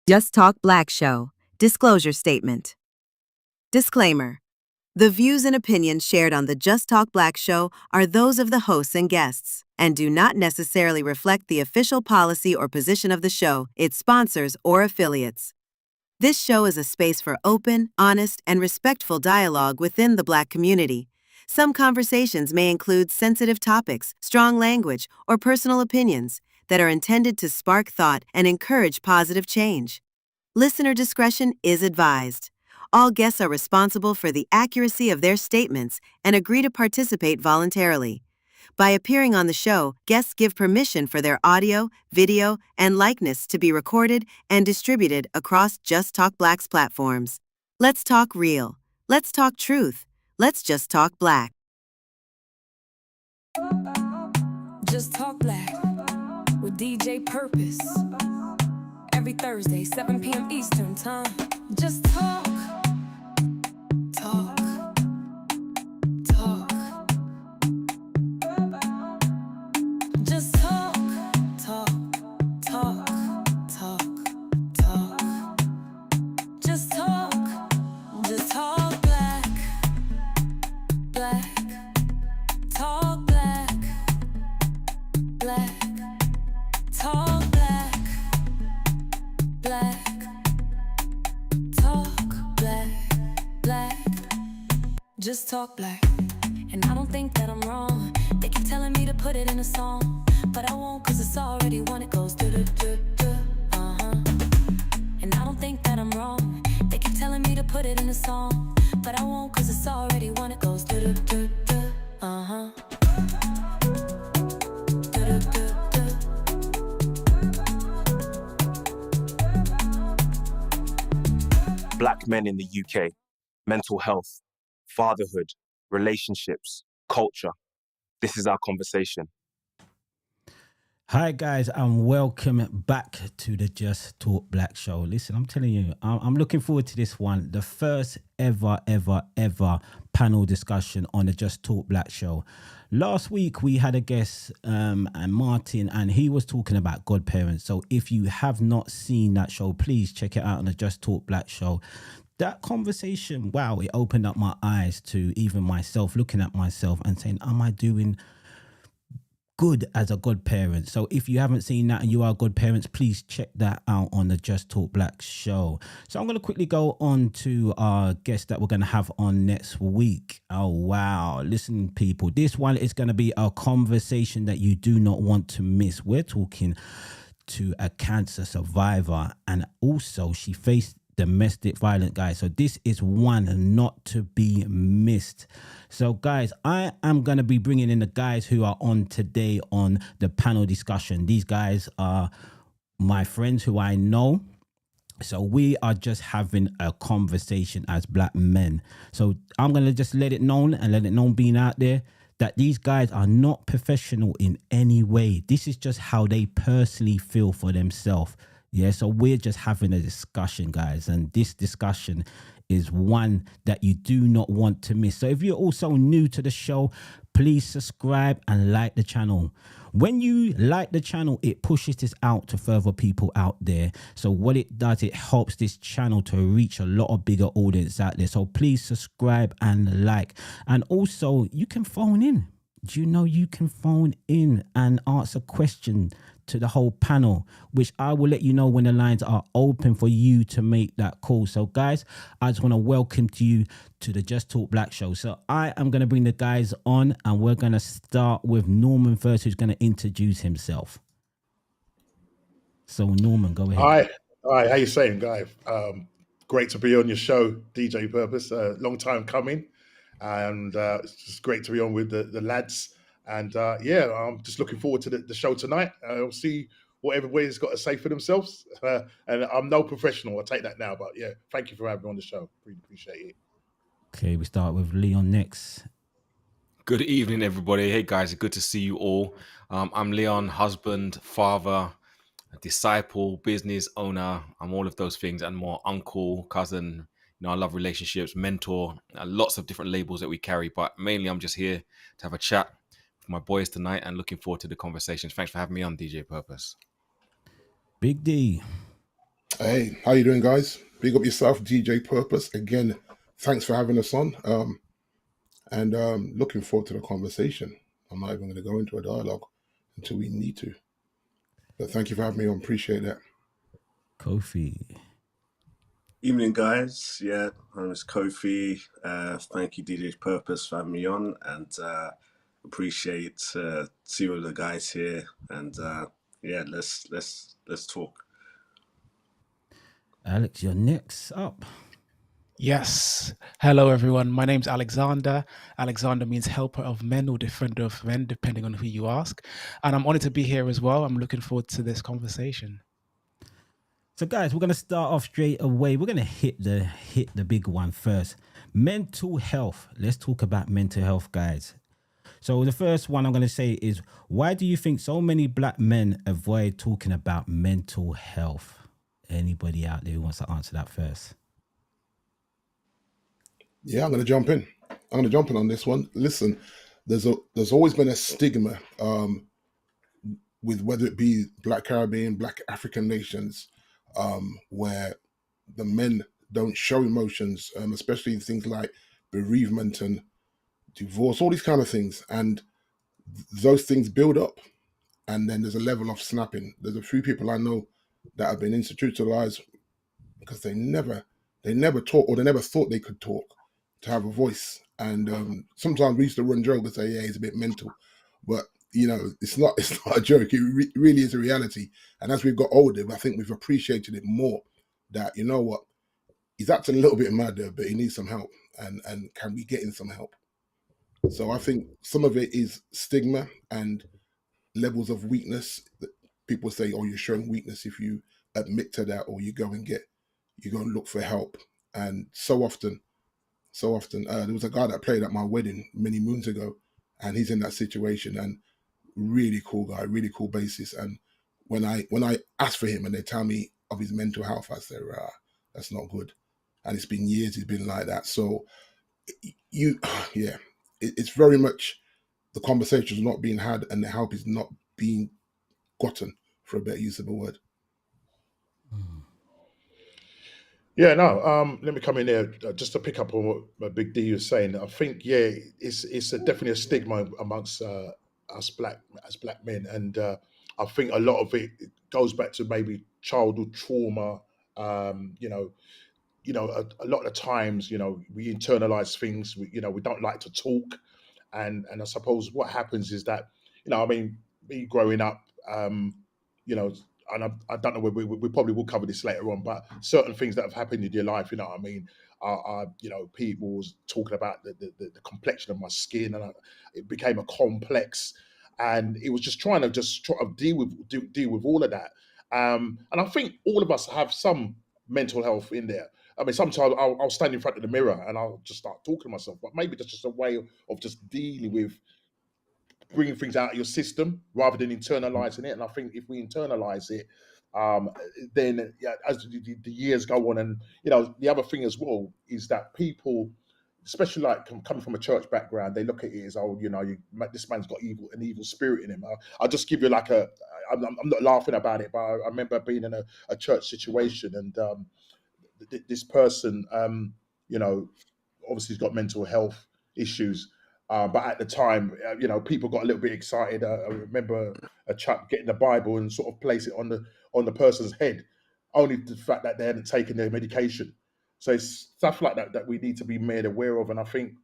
Just Talk Black Show. Disclosure Statement. Disclaimer. The views and opinions shared on the Just Talk Black Show are those of the hosts and guests, and do not necessarily reflect the official policy or position of the show, its sponsors, or affiliates. This show is a space for open, honest, and respectful dialogue within the Black community. Some conversations may include sensitive topics, strong language, or personal opinions that are intended to spark thought and encourage positive change. Listener discretion is advised. All guests are responsible for the accuracy of their statements and agree to participate voluntarily. By appearing on the show, guests give permission for their audio, video, and likeness to be recorded and distributed across Just Talk Black's platforms. Let's talk real. Let's talk truth. Let's just talk black. Just Talk Black with DJ Purpose. Every Thursday, 7 p.m. Eastern Time. Just talk. Talk. Talk. Just talk. Talk. Talk. Talk. Talk. Just talk. Just talk black. Black. Talk black. Black. Talk black. Black. Talk black. Black. Just talk black. And I don't think that I'm wrong. They keep telling me to put it in a song, but I won't, cause it's already one. It goes do-do-do-do. And I don't think that I'm wrong. They keep telling me to put it in a song, but I won't, cause it's already one. It goes do-do-do-do. Do-do-do-do. Black men in the UK, mental health, fatherhood, relationships, culture. This is our conversation. Hi guys, and welcome back to the Just Talk Black Show. Listen, I'm telling you, I'm looking forward to this one. The first ever panel discussion on the Just Talk Black Show. Last week we had a guest, and Martin, and he was talking about godparents. So if you have not seen that show, please check it out on the Just Talk Black Show. That conversation, wow, it opened up my eyes to even myself, looking at myself and saying, am I doing good as a godparent? So if you haven't seen that and you are godparents, please check that out on the Just Talk Black Show. So I'm going to quickly go on to our guest that we're going to have on next week. Oh, wow. Listen, people, this one is going to be a conversation that you do not want to miss. We're talking to a cancer survivor, and also she faced domestic violence, guys. So this is one not to be missed. So guys, I am going to be bringing in the guys who are on today on the panel discussion. These guys are my friends who I know. So we are just having a conversation as black men. So I'm going to just let it known being out there that these guys are not professional in any way. This is just how they personally feel for themselves. Yeah, so we're just having a discussion, guys, and this discussion is one that you do not want to miss. So if you're also new to the show, please subscribe and like the channel. When you like the channel, it pushes this out to further people out there. So what it does, it helps this channel to reach a lot of bigger audience out there. So please subscribe and like. And also, you can phone in. Do you know you can phone in and ask a question to the whole panel, which I will let you know when the lines are open for you to make that call. So guys, I just want to welcome you to the Just Talk Black Show. So I am going to bring the guys on, and we're going to start with Norman first, who's going to introduce himself. So Norman, go ahead. Hi, how you saying, Guy? Great to be on your show, DJ Purpose. Long time coming, and it's just great to be on with the lads. And I'm just looking forward to the show tonight. I'll see what everybody's got to say for themselves. And I'm no professional, I'll take that now. But yeah, thank you for having me on the show. Really appreciate it. Okay, we start with Leon next. Good evening, everybody. Hey, guys, good to see you all. I'm Leon, husband, father, disciple, business owner. I'm all of those things and more. Uncle, cousin. I love relationships, mentor, lots of different labels that we carry. But mainly, I'm just here to have a chat with my boys tonight and looking forward to the conversations. Thanks for having me on, DJ Purpose. Big D. Hey, how you doing, guys? Big up yourself, DJ Purpose. Again, thanks for having us on. And looking forward to the conversation. I'm not even going to go into a dialogue until we need to. But thank you for having me on. Appreciate that. Kofi. Evening, guys. Yeah, my name is Kofi. Thank you, DJ Purpose, for having me on, and appreciate see all the guys here. And yeah, let's talk. Alex, you're next up. Yes. Hello, everyone. My name's Alexander. Alexander means helper of men or defender of men, depending on who you ask. And I'm honored to be here as well. I'm looking forward to this conversation. So, guys, we're gonna start off straight away. We're gonna hit the big one first. Mental health. Let's talk about mental health, guys. So the first one I'm gonna say is, why do you think so many black men avoid talking about mental health? Anybody out there who wants to answer that first? Yeah, I'm going to jump in. I'm going to jump in on this one. Listen, there's always been a stigma with whether it be Black Caribbean, Black African nations, where the men don't show emotions, especially things like bereavement and divorce, all these kind of things, and those things build up, and then there's a level of snapping. There's a few people I know that have been institutionalized because they never talk, or they never thought they could talk, to have a voice. And sometimes we used to run joke and say, yeah, he's a bit mental, but it's not a joke. It really is a reality. And as we've got older, I think we've appreciated it more, that you know what, he's acting a little bit mad there, but he needs some help, and can we get him some help? So I think some of it is stigma and levels of weakness. That people say, oh, you're showing weakness if you admit to that, or you go and look for help. And so often, there was a guy that played at my wedding many moons ago, and he's in that situation, and really cool guy, really cool basis. And when I ask for him and they tell me of his mental health, I say, that's not good. And it's been years he's been like that. So it's very much, the conversation is not being had and the help is not being gotten, for a better use of a word. Yeah, no. Let me come in there just to pick up on what Big D was saying. I think, yeah, it's definitely a stigma amongst us black men, and I think a lot of it goes back to maybe childhood trauma. You know, a lot of the times, we internalize things. We don't like to talk, and I suppose what happens is that, I mean, me growing up, you know, and I don't know, we probably will cover this later on, but certain things that have happened in your life, you know what I mean, are people was talking about the complexion of my skin, and it became a complex, and it was just trying to try to deal with all of that. And I think all of us have some mental health in there. I mean, sometimes I'll stand in front of the mirror and I'll just start talking to myself, but maybe that's just a way of just dealing with bringing things out of your system rather than internalizing it. And I think if we internalize it, um, then yeah, as the years go on, and the other thing as well is that people, especially like coming from a church background, they look at it as, oh, this man's got an evil spirit in him. I'll just give you like I'm not laughing about it, but I remember being in a church situation, and this person, obviously has got mental health issues. But at the time, people got a little bit excited. I remember a chap getting the Bible and sort of place it on the person's head, only the fact that they hadn't taken their medication. So it's stuff like that that we need to be made aware of. And I think,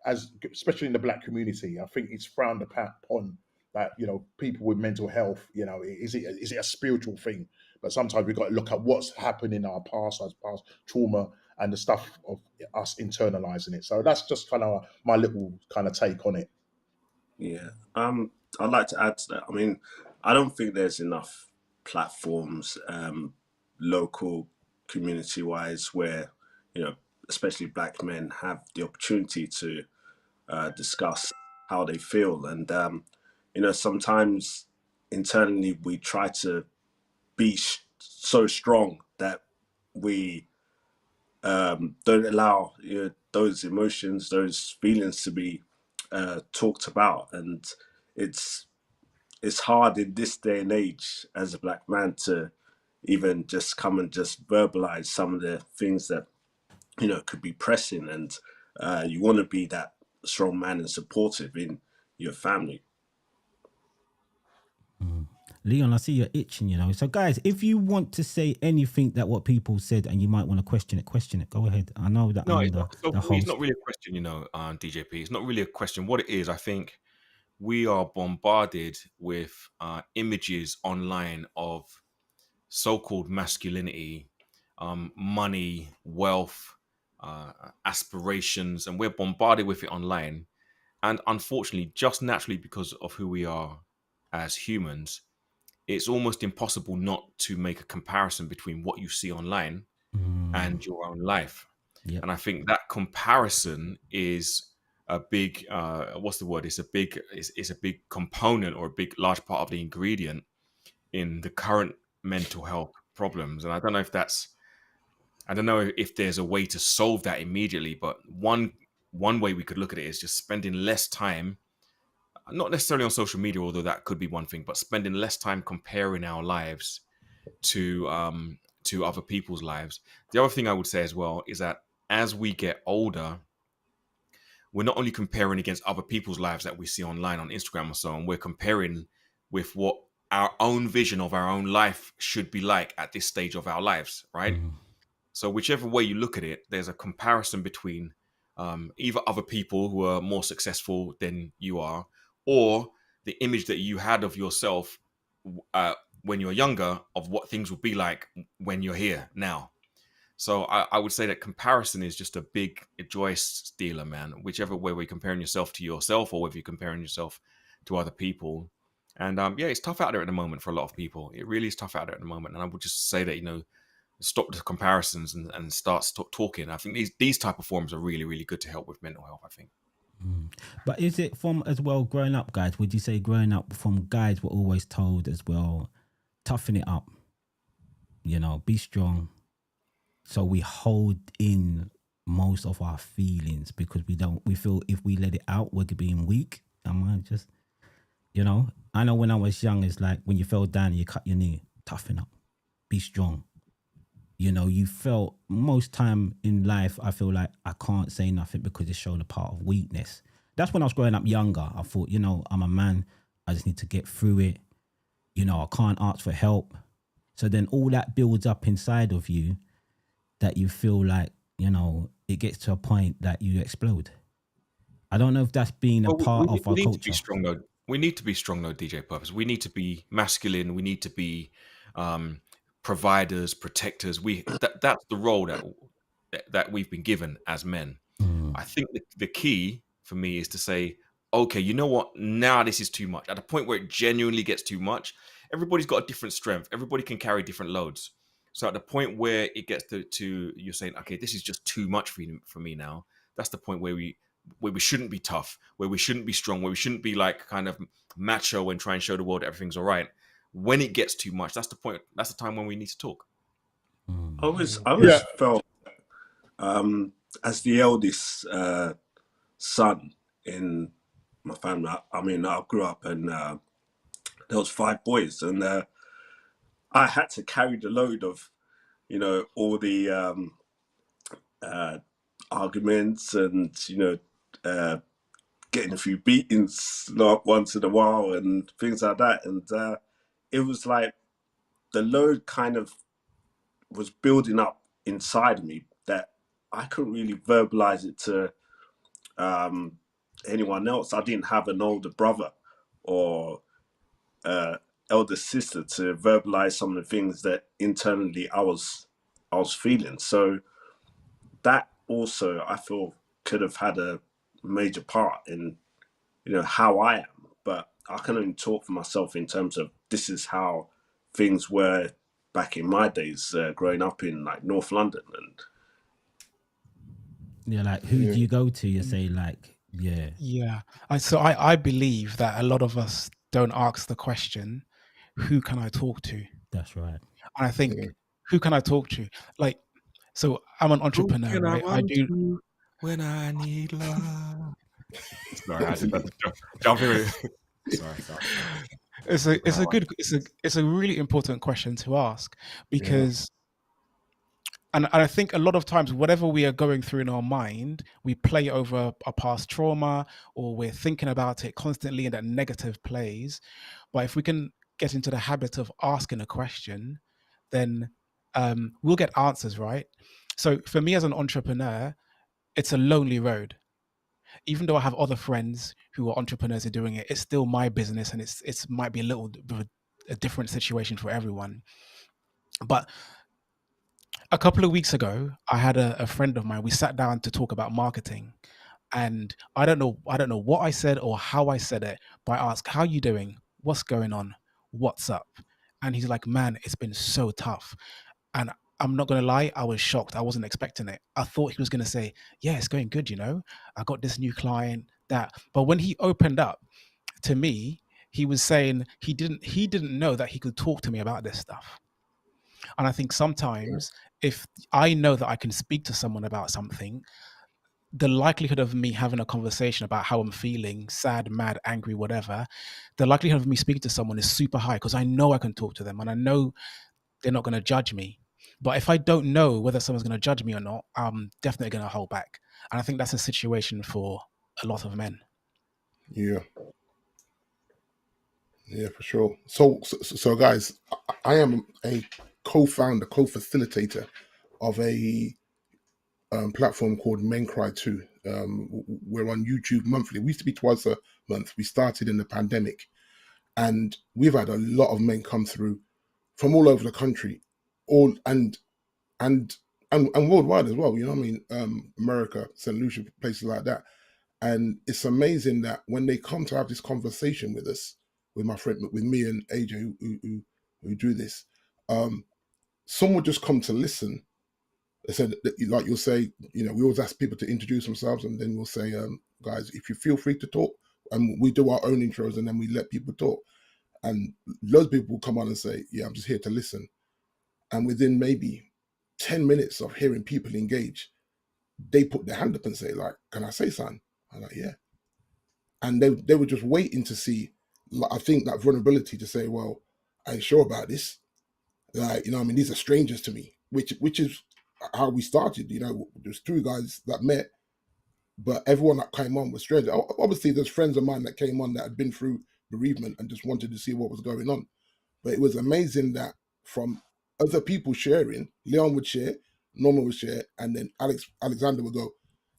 as especially in the black community, I think it's frowned upon that, people with mental health, is it a spiritual thing? But sometimes we've got to look at what's happened in our past, trauma, and the stuff of us internalizing it. So that's just kind of my little kind of take on it. Yeah. I'd like to add to that. I mean, I don't think there's enough platforms, local, community wise, where, especially black men have the opportunity to discuss how they feel. And, sometimes internally we try to be so strong that we don't allow those emotions, those feelings to be talked about. And it's hard in this day and age as a black man to even just come and just verbalize some of the things that, you know, could be pressing. And you want to be that strong man and supportive in your family. Leon, I see you're itching, you know. So, guys, if you want to say anything that what people said and you might want to question it. Go ahead. I know that No, I'm it's not, so the for me, it's host. not really a question, you know, DJP. It's not really a question. What it is, I think we are bombarded with images online of so-called masculinity, money, wealth, aspirations, and we're bombarded with it online. And unfortunately, just naturally because of who we are as humans, it's almost impossible not to make a comparison between what you see online and your own life. Yep. And I think that comparison is a big what's the word? It's a big component or a big large part of the ingredient in the current mental health problems. And I don't know if there's a way to solve that immediately, but one way we could look at it is just spending less time, not necessarily on social media, although that could be one thing, but spending less time comparing our lives to other people's lives. The other thing I would say as well is that as we get older, we're not only comparing against other people's lives that we see online on Instagram or so on, we're comparing with what our own vision of our own life should be like at this stage of our lives, right? So whichever way you look at it, there's a comparison between either other people who are more successful than you are, or the image that you had of yourself when you're younger of what things would be like when you're here now. So I would say that comparison is just a big joy stealer, man. Whichever way we're comparing yourself to yourself, or whether you're comparing yourself to other people. And yeah, it's tough out there at the moment for a lot of people. It really is tough out there at the moment. And I would just say that, you know, stop the comparisons and start talking. I think these type of forums are really, really good to help with mental health, I think. But is it from as well growing up, guys? Would you say growing up from guys were always told as well, toughen it up, you know, be strong. So we hold in most of our feelings because we feel if we let it out, we're being weak. Am I just, you know, I know when I was young, it's like when you fell down and you cut your knee, toughen up, be strong. You know, you felt most time in life, I feel like I can't say nothing because it's shown a part of weakness. That's when I was growing up younger. I thought, you know, I'm a man. I just need to get through it. You know, I can't ask for help. So then all that builds up inside of you that you feel like, you know, it gets to a point that you explode. I don't know if that's been a part of our we need culture. to be strong though. We need to be strong though, DJ Purpose. We need to be masculine. We need to be providers, protectors. That's the role that we've been given as men. I think the key for me is to say, okay, you know what? Now this is too much. At a point where it genuinely gets too much, everybody's got a different strength. Everybody can carry different loads. So at the point where it gets to you're saying, okay, this is just too much for me now. That's the point where we shouldn't be tough, where we shouldn't be strong, where we shouldn't be like kind of macho and try and show the world everything's all right. When it gets too much, that's the point. That's the time when we need to talk. I always felt as the eldest son in my family. I mean, I grew up and there was 5 boys, and I had to carry the load of, you know, all the arguments and, you know, getting a few beatings once in a while and things like that. And it was like the load kind of was building up inside of me that I couldn't really verbalize it to anyone else. I didn't have an older brother or elder sister to verbalize some of the things that internally I was feeling. So that also I feel could have had a major part in, you know, how I am. But I can only talk for myself in terms of this is how things were back in my days, growing up in like North London. And yeah, like who do you go to? You say like, Yeah. I believe that a lot of us don't ask the question, who can I talk to? That's right. And I think, who can I talk to? Like, so I'm an entrepreneur, right? I do. When I need love. Sorry, I did that. Jump in. Sorry. It's a really important question to ask, Yeah. because and I think a lot of times whatever we are going through in our mind, we play over a past trauma, or we're thinking about it constantly in that negative plays. But if we can get into the habit of asking a question, then we'll get answers, right? So for me as an entrepreneur, it's a lonely road. Even though I have other friends who are entrepreneurs and doing it, it's still my business, and it's might be a little bit of a different situation for everyone. But a couple of weeks ago, I had a friend of mine. We sat down to talk about marketing, and I don't know what I said or how I said it, but I asked, "How you doing? What's going on? What's up?" And he's like, "Man, it's been so tough." And I'm not gonna lie, I was shocked. I wasn't expecting it. I thought he was gonna say, "Yeah, it's going good, you know. I got this new client, that." But when he opened up to me, he was saying he didn't know that he could talk to me about this stuff. And I think sometimes if I know that I can speak to someone about something, the likelihood of me having a conversation about how I'm feeling, sad, mad, angry, whatever, the likelihood of me speaking to someone is super high, because I know I can talk to them and I know they're not going to judge me. But if I don't know whether someone's going to judge me or not, I'm definitely going to hold back. And I think that's a situation for a lot of men. Yeah. Yeah, for sure. So guys, I am a co-founder, co-facilitator of a platform called Men Cry Too. We're on YouTube monthly. We used to be twice a month. We started in the pandemic, and we've had a lot of men come through from all over the country, all and and worldwide as well. You know what I mean? America, St. Lucia, places like that. And it's amazing that when they come to have this conversation with us, with my friend, with me and AJ, who do this, some will just come to listen. They said, like you'll say, you know, we always ask people to introduce themselves, and then we'll say, guys, if you feel free to talk, and we do our own intros, and then we let people talk. And loads of people will come on and say, yeah, I'm just here to listen. And within maybe 10 minutes of hearing people engage, they put their hand up and say, like, can I say something? I'm like, yeah. And they were just waiting to see, like, I think that vulnerability to say, well, I ain't sure about this. Like, you know, I mean, these are strangers to me, which is how we started. You know, there's two guys that met, but everyone that came on was strangers. Obviously, there's friends of mine that came on that had been through bereavement and just wanted to see what was going on. But it was amazing that from other people sharing, Leon would share, Norma would share, and then Alexander would go,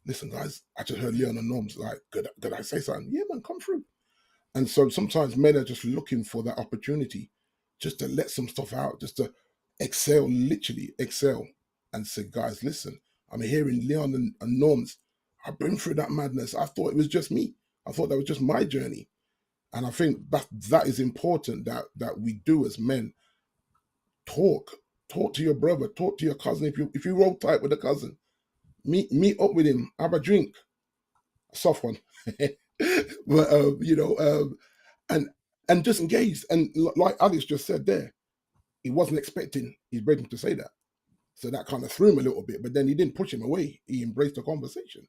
listen, guys, I just heard Leon and Norm's like, could I say something? Yeah, man, come through. And so sometimes men are just looking for that opportunity just to let some stuff out, just to excel, literally excel, and say, guys, listen, I'm hearing Leon and Norm's. I've been through that madness. I thought it was just me. I thought that was just my journey. And I think that is important that we do as men. Talk to your brother, talk to your cousin. If you roll tight with a cousin, meet up with him, have a drink, a soft one. But you know, and just engage. And like Alex just said there, he wasn't expecting his brother to say that, so that kind of threw him a little bit. But then he didn't push him away. He embraced the conversation,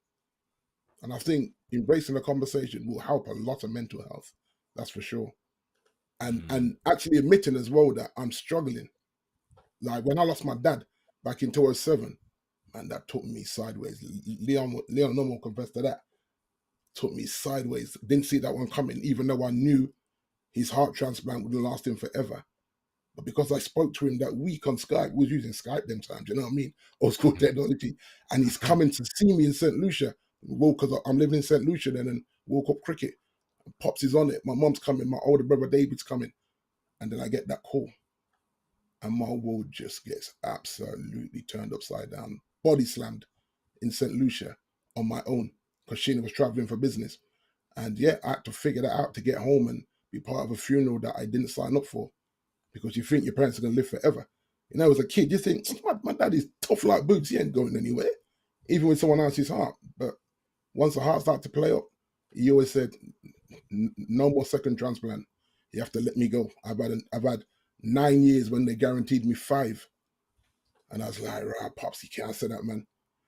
and I think embracing the conversation will help a lot of mental health. That's for sure. And actually admitting as well that I'm struggling. Like when I lost my dad back in 2007, man, that took me sideways. Leon Normal confessed to that. Took me sideways. Didn't see that one coming, even though I knew his heart transplant would last him forever. But because I spoke to him that week on Skype, we was using Skype them times, you know what I mean? Old school technology. And he's coming to see me in St. Lucia. Well, because I'm living in St. Lucia then, and World Cup cricket. Pops is on it. My mom's coming. My older brother David's coming. And then I get that call. And my world just gets absolutely turned upside down. Body slammed in St. Lucia on my own. Because Sheena was traveling for business. And yeah, I had to figure that out to get home and be part of a funeral that I didn't sign up for. Because you think your parents are going to live forever. You know, as a kid, you think, my dad is tough like boots. He ain't going anywhere. Even with someone else's heart. But once the heart started to play up, he always said, no more second transplant. You have to let me go. I've had 9 years when they guaranteed me 5. And I was like, right, Pops, you can't say that, man.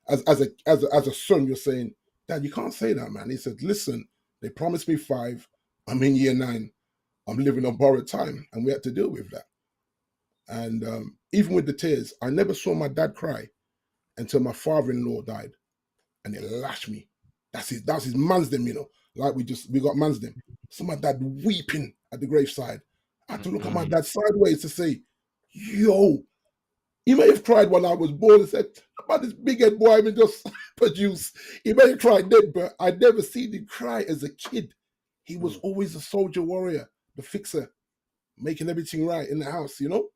As a son, you're saying, Dad, you can't say that, man. He said, listen, they promised me 5. I'm in year 9. I'm living on borrowed time, and we had to deal with that. And even with the tears, I never saw my dad cry until my father-in-law died, and it lashed me. That's his man's them, you know. Like we got man's them. So my dad weeping at the graveside. I had to look at my dad sideways to say, "Yo, he may have cried when I was born and said, about this big head boy I just produced. He may have cried then, but I never seen him cry as a kid. He was always a soldier warrior, the fixer, making everything right in the house, you know?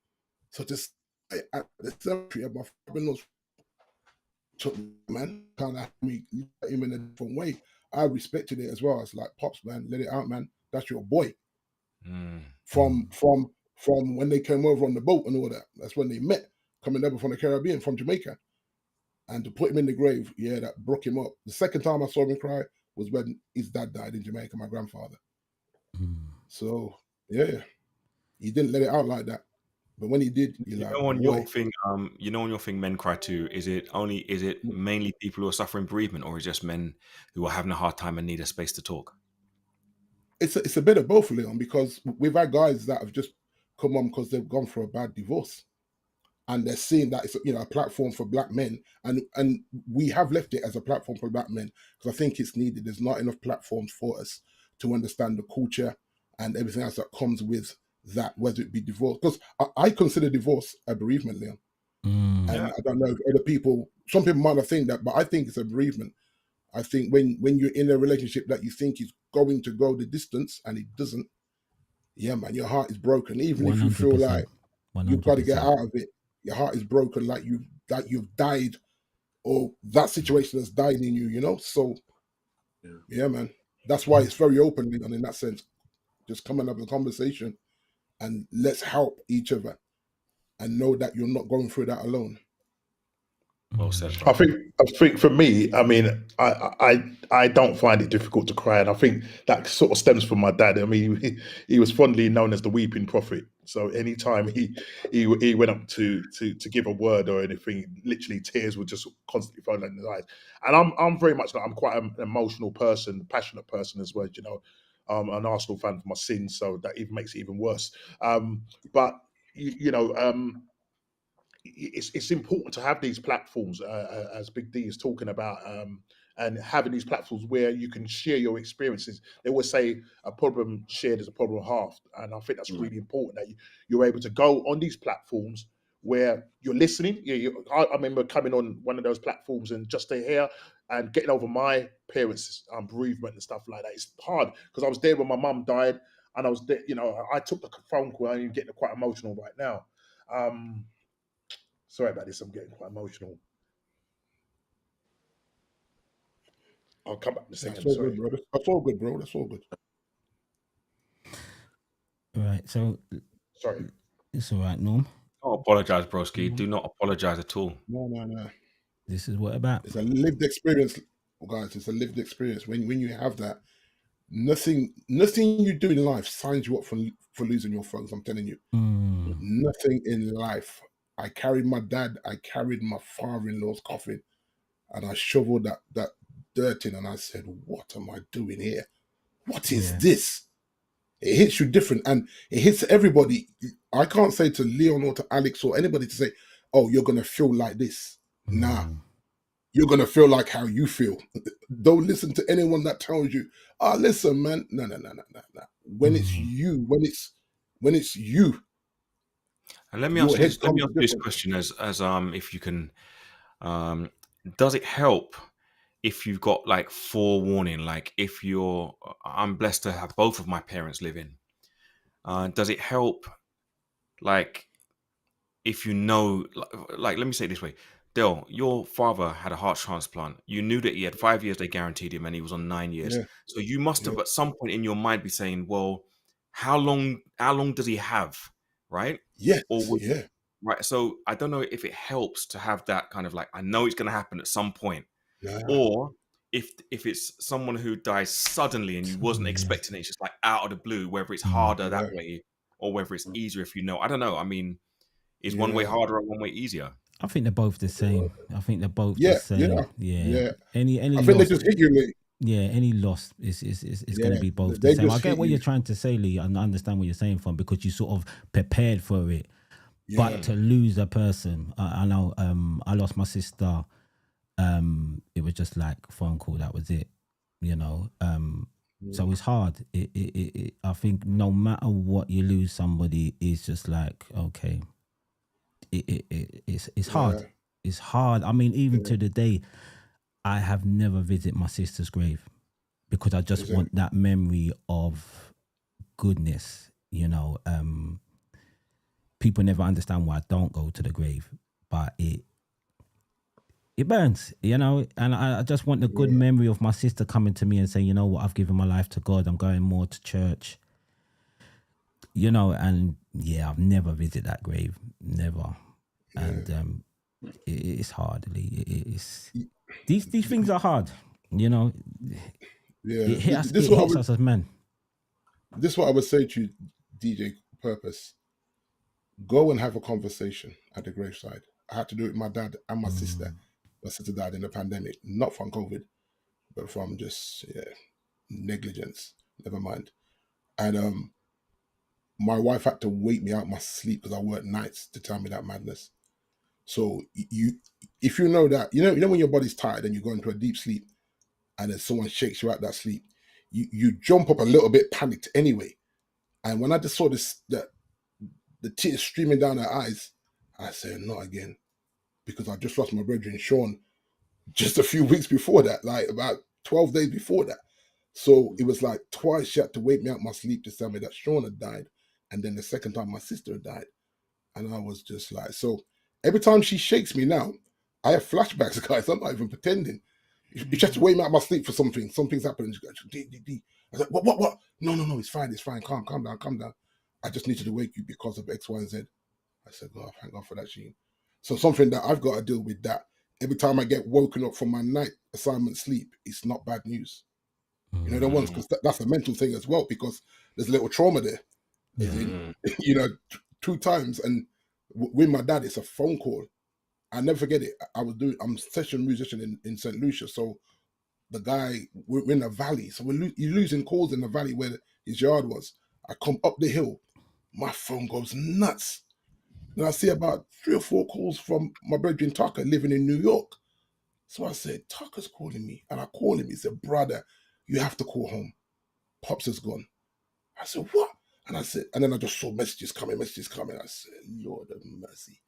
So just at the cemetery of my father-in-law's took me, man, kind of had me look at him in a different way. I respected it as well. It's like, Pops, man, let it out, man. That's your boy. From when they came over on the boat and all that. That's when they met, coming over from the Caribbean, from Jamaica. And to put him in the grave, yeah, that broke him up. The second time I saw him cry was when his dad died in Jamaica, my grandfather. So, yeah, he didn't let it out like that. But when he did, you're like, on boy. your thing, on your thing, men cry too. Is it mainly people who are suffering bereavement, or is it just men who are having a hard time and need a space to talk? It's a bit of both, Leon, because we've had guys that have just come on because they've gone for a bad divorce, and they're seeing that it's a platform for black men, and we have left it as a platform for black men because I think it's needed. There's not enough platforms for us to understand the culture and everything else that comes with that, whether it be divorce. Because I consider divorce a bereavement, Leon. And I don't know if other people, some people might not think that, but I think it's a bereavement. I think when you're in a relationship that you think is going to go the distance and it doesn't, yeah, man, your heart is broken. Even if you feel 100%. like you've got to get 100%. out of it, your heart is broken, like you've died, or that situation has died in you, you know? So, yeah, man. That's why it's very open, and in that sense, just come and have a conversation and let's help each other and know that you're not going through that alone. Well said, I bro. think for me, I mean, I don't find it difficult to cry, and I think that sort of stems from my dad. I mean, he was fondly known as the weeping prophet. So anytime he went up to give a word or anything, literally tears would just constantly fall down his eyes. And I'm very much like, I'm quite an emotional person, passionate person as well. You know, an Arsenal fan for my sins, so that even makes it even worse. But it's important to have these platforms, as Big D is talking about, and having these platforms where you can share your experiences. They always say a problem shared is a problem halved, and I think that's really important that you're able to go on these platforms where you're listening. I remember coming on one of those platforms and just to hear and getting over my parents' bereavement and stuff like that. It's hard because I was there when my mum died, and I was there. You know, I took the phone call. I'm getting quite emotional right now. Sorry about this. I'm getting quite emotional. I'll come back in a second. That's all Sorry. good, bro. That's all good, bro. That's all good. Right. So Sorry. it's all right, Norm. Don't apologize, broski. Do not apologize at all. No. This is what about. It's a lived experience, guys. It's a lived experience. When you have that, nothing you do in life signs you up for losing your phones. I'm telling you, nothing in life. I carried my dad. I carried my father-in-law's coffin, and I shoveled that dirt in, and I said, "What am I doing here? What is this?" It hits you different, and it hits everybody. I can't say to Leon or to Alex or anybody to say, "Oh, you're gonna feel like this." Nah, you're gonna feel like how you feel. Don't listen to anyone that tells you, listen, man. No. When it's you, when it's you. And let me ask you this question as if you can, does it help if you've got like forewarning, like if I'm blessed to have both of my parents living, does it help, like, if you know, like, let me say it this way, Del, your father had a heart transplant. You knew that he had 5 years, they guaranteed him, and he was on 9 years. Yeah. So you must have at some point in your mind be saying, well, how long does he have, right? Yes, yeah. Right. So I don't know if it helps to have that kind of like, I know it's going to happen at some point. Yeah. Or if it's someone who dies suddenly and you wasn't expecting it, it's just like out of the blue, whether it's harder that way or whether it's easier if you know. I don't know. I mean, is one way harder or one way easier? I think they're both the same. I think they're both the same. Yeah. I think they just hit you, mate. any loss is going to Yeah, be both the they same. I just get hit what you're you. trying to say, Lee, and I understand what you're saying from because you sort of prepared for it. Yeah, But to lose a person, I know. I lost my sister. It was just like a phone call. That was it. You know. So it's hard. I think no matter what, you lose somebody. It's just like okay. It's yeah, hard. It's hard. I mean, even yeah. to the day, I have never visited my sister's grave because I just Is it? want that memory of goodness. People never understand why I don't go to the grave, but it burns, and I just want the good Yeah, memory of my sister coming to me and saying, you know what, I've given my life to God. I'm going more to church, and yeah, I've never visited that grave, never. yeah, And it's hard. It's these things are hard, you know. yeah. It hits, This it is what I hits would. us as men. This is what I would say to you, DJ Purpose. Go and have a conversation at the graveside. I had to do it with my dad and my sister. My sister died in the pandemic, not from COVID, but from just negligence. Never mind. And my wife had to wake me out my sleep because I worked nights to tell me that madness. So if you know that, you know when your body's tired and you go into a deep sleep, and then someone shakes you out that sleep, you jump up a little bit panicked anyway. And when I just saw the tears streaming down her eyes, I said, not again, because I just lost my brethren Sean just a few weeks before that, like about 12 days before that. So it was like twice she had to wake me out my sleep to tell me that Sean had died, and then the second time my sister had died. And I was just like, so every time she shakes me now, I have flashbacks, guys. I'm not even pretending. You just have to wake me out of my sleep for something. Something's happening. She goes, D. I was like, what? No, it's fine. Calm down. I just needed to wake you because of X, Y, and Z. I said, God, thank God for that, Sheen. So something that I've got to deal with that. Every time I get woken up from my night assignment sleep, it's not bad news. You know, the ones, because that's a mental thing as well, because there's a little trauma there. As in, two times. And with my dad, it's a phone call. I never forget it. I'm a session musician in St. Lucia. So the guy, we're in a valley. So you're losing calls in the valley where his yard was. I come up the hill, my phone goes nuts. And I see about 3 or 4 calls from my brethren Tucker living in New York. So I said, Tucker's calling me. And I call him. He said, brother, you have to call home. Pops is gone. I said, what? And then I just saw messages coming. I said, Lord of mercy.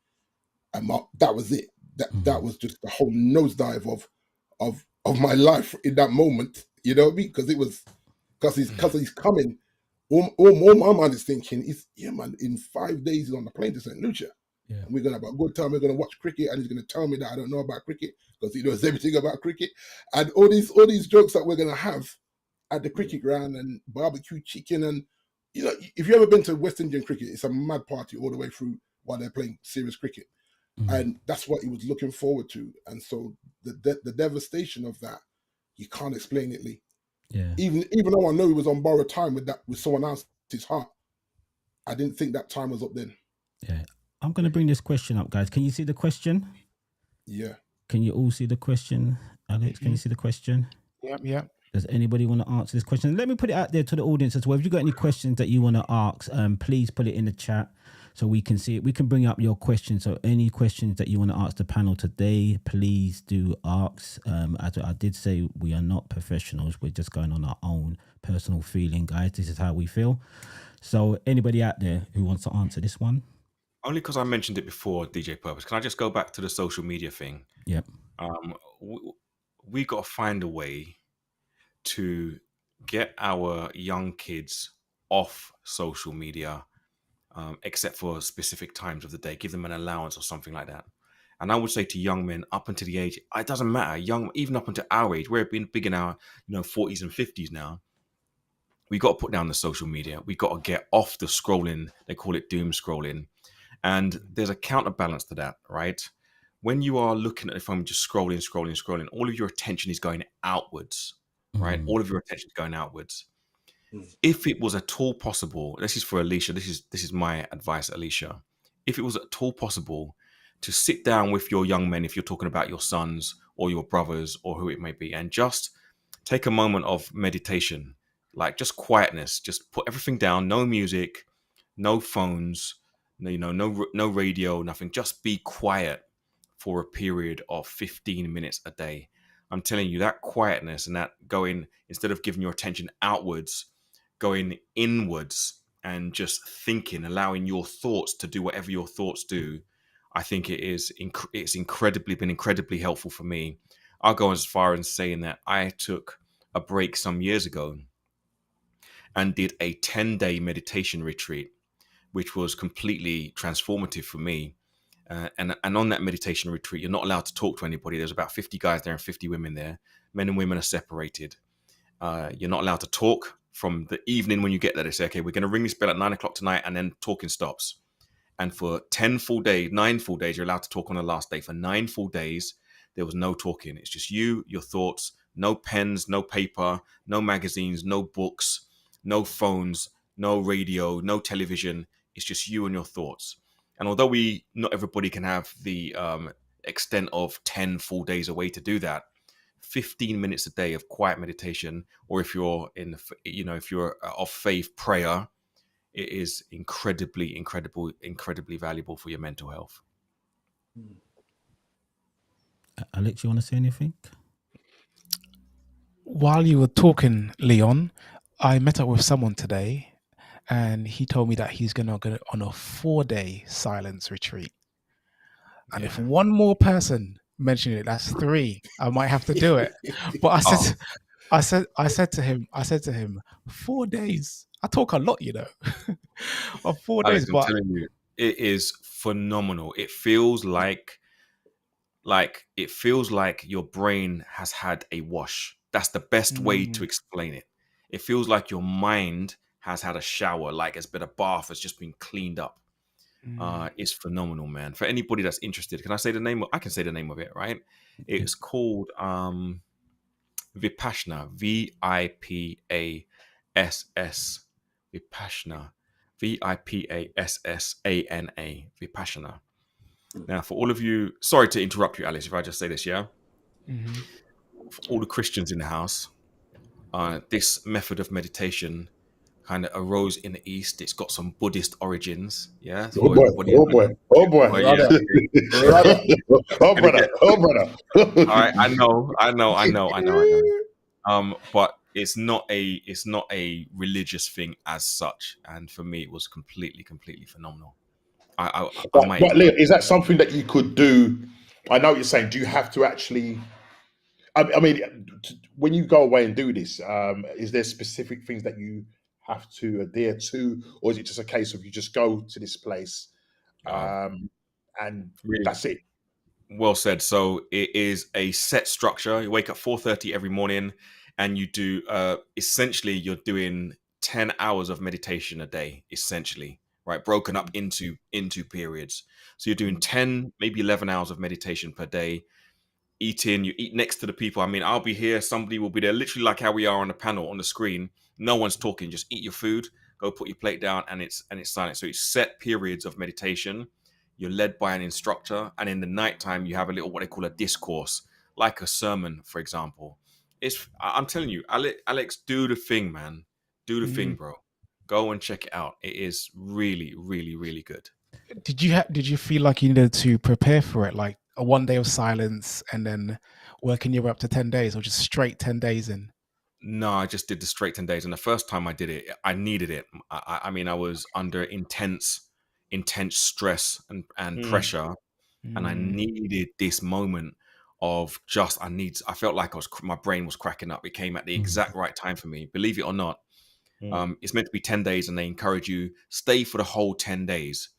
And that was it. That was just the whole nosedive of my life in that moment. You know what I mean? Because it was because he's coming. All my mind is thinking is, yeah, man, in 5 days he's on the plane to St. Lucia. Yeah. And we're gonna have a good time. We're gonna watch cricket, and he's gonna tell me that I don't know about cricket because he knows everything about cricket, and all these jokes that we're gonna have at the cricket ground and barbecue chicken, and if you've ever been to West Indian cricket, it's a mad party all the way through while they're playing serious cricket, and that's what he was looking forward to. And so the devastation of that, you can't explain it, Lee. Yeah. Even though I know he was on borrowed time with someone else's heart, I didn't think that time was up then. Yeah. I'm going to bring this question up, guys. Can you see the question? Yeah. Can you all see the question? Alex, can you see the question? Yep. Does anybody want to answer this question? Let me put it out there to the audience as well. If you've got any questions that you want to ask, please put it in the chat so we can see it. We can bring up your questions. So any questions that you want to ask the panel today, please do ask. As I did say, we are not professionals. We're just going on our own personal feeling, guys. This is how we feel. So anybody out there who wants to answer this one? Only because I mentioned it before, DJ Purpose. Can I just go back to the social media thing? Yep. We got to find a way to get our young kids off social media, except for specific times of the day. Give them an allowance or something like that. And I would say to young men up until the age, it doesn't matter, even up until our age, we're being big in our 40s and 50s now. We got to put down the social media. We got to get off the scrolling. They call it doom scrolling. And there's a counterbalance to that, right? When you are looking at the phone, just scrolling, all of your attention is going outwards, right? All of your attention is going outwards. If it was at all possible, this is for Alicia, this is my advice, Alicia. If it was at all possible to sit down with your young men, if you're talking about your sons or your brothers or who it may be, and just take a moment of meditation, like just quietness. Just put everything down. No music, no phones, no radio, nothing. Just be quiet for a period of 15 minutes a day. I'm telling you, that quietness and that going, instead of giving your attention outwards, going inwards and just thinking, allowing your thoughts to do whatever your thoughts do. I think it's been incredibly helpful for me. I'll go as far as saying that I took a break some years ago and did a 10-day meditation retreat, which was completely transformative for me. And on that meditation retreat, you're not allowed to talk to anybody. There's about 50 guys there and 50 women there. Men and women are separated. You're not allowed to talk from the evening when you get there. They say, okay, we're going to ring this bell at 9 o'clock tonight, and then talking stops. And for 9 full days, you're allowed to talk on the last day. For 9 full days, there was no talking. It's just you, your thoughts, no pens, no paper, no magazines, no books, no phones, no radio, no television. It's just you and your thoughts. And although not everybody can have the extent of 10 full days away to do that, 15 minutes a day of quiet meditation, or if you're of faith, prayer, it is incredibly valuable for your mental health. Alex, you want to say anything? While you were talking, Leon, I met up with someone today, and he told me that he's going to go on a 4-day silence retreat. And if one more person mentioned it, that's 3. I might have to do it. But I said to him, 4 days. I talk a lot, of 4 Alex, days. I'm But telling you, it is phenomenal. It feels like your brain has had a wash. That's the best way to explain it. It feels like your mind has had a shower, like it's been a bath, has just been cleaned up. It's phenomenal, man. For anybody that's interested, can I say the name? I can say the name of it, right? It's called Vipassana, Vipass, Vipassana, Vipassana, Vipassana. Now, for all of you, sorry to interrupt you, Alice, if I just say this, yeah? For all the Christians in the house, this method of meditation kind of arose in the East. It's got some Buddhist origins, yeah? Oh boy. Well, yeah. Brother. All right, I know. But it's not a religious thing as such, and for me, it was completely phenomenal. But Leo, is that something that you could do? I know what you're saying. Do you have to actually? I mean, when you go away and do this, is there specific things that you have to adhere to, or is it just a case of you just go to this place and really, that's it? Well said. So it is a set structure. You wake up 4:30 every morning, and you do essentially you're doing 10 hours of meditation a day, essentially, right? Broken up into periods. So you're doing 10, maybe 11 hours of meditation per day. You eat next to the people. I mean, I'll be here, somebody will be there, literally like how we are on the panel on the screen. No one's talking, just eat your food, go put your plate down, and it's silent. So it's set periods of meditation. You're led by an instructor, and in the nighttime you have a little what they call a discourse, like a sermon, for example. I'm telling you, Alex, do the thing, man. Do the thing, bro. Go and check it out. It is really, really, really good. Did you feel like you needed to prepare for it, like a 1 day of silence and then working your way up to 10 days, or just straight 10 days in? No, I just did the straight 10 days. And the first time I did it, I needed it. I mean, I was under intense stress and pressure. And I needed this moment of I felt like my brain was cracking up. It came at the exact right time for me. Believe it or not, it's meant to be 10 days and they encourage you stay for the whole 10 days.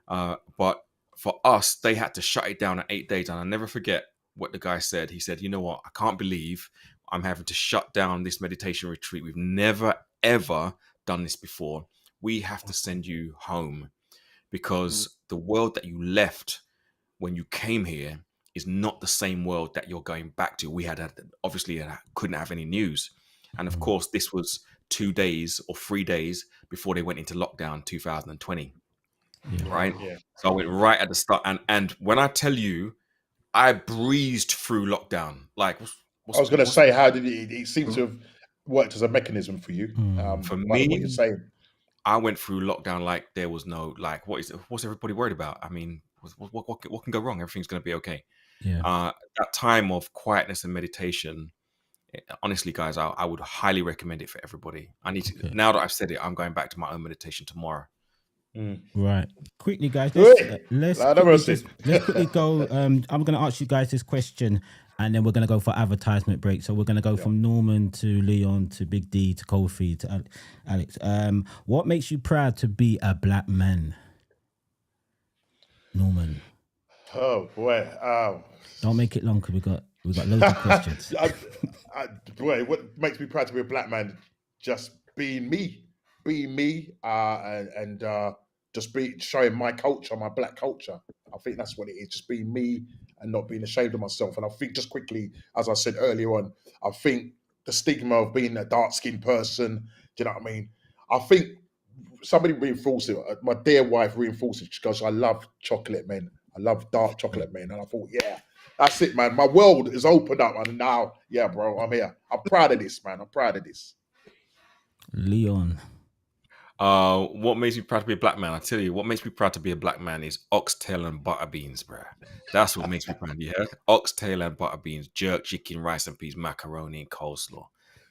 But for us, they had to shut it down at 8 days. And I'll never forget what the guy said. He said, you know what? I can't believe I'm having to shut down this meditation retreat. We've never, ever done this before. We have to send you home because the world that you left when you came here is not the same world that you're going back to. We obviously couldn't have any news. And of course, this was 2 days or 3 days before they went into lockdown 2020. Right? Yeah. So I went right at the start. And when I tell you, I breezed through lockdown. Like, I was going to say, how did it seem to have worked as a mechanism for you? For By what you're me, saying. I went through lockdown like there was no like. What's everybody worried about? I mean, what can go wrong? Everything's going to be okay. Yeah. That time of quietness and meditation, honestly, guys, I would highly recommend it for everybody. I need to now that I've said it, I'm going back to my own meditation tomorrow. Right. Quickly, guys. Good. Let's Lord have quickly mercy. let's quickly go. I'm going to ask you guys this question, and then we're going to go for advertisement break. So we're going to go from Norman to Leon to Big D to Kofi to Alex. What makes you proud to be a black man? Norman. Oh boy. Don't make it long because we got loads of questions. Boy, what makes me proud to be a black man? Just being me, and just showing my culture, my black culture. I think that's what it is. Just being me and not being ashamed of myself. And I think, just quickly, as I said earlier on, I think the stigma of being a dark-skinned person. Do you know what I mean? I think somebody reinforced it. My dear wife reinforced it because I love chocolate men. I love dark chocolate men. And I thought, yeah, that's it, man. My world is opened up. And now, yeah, bro, I'm here. I'm proud of this, man. I'm proud of this. Leon. What makes me proud to be a black man? I tell you, what makes me proud to be a black man is oxtail and butter beans, bruh. That's what makes me proud. Yeah, oxtail and butter beans, jerk chicken, rice and peas, macaroni and coleslaw.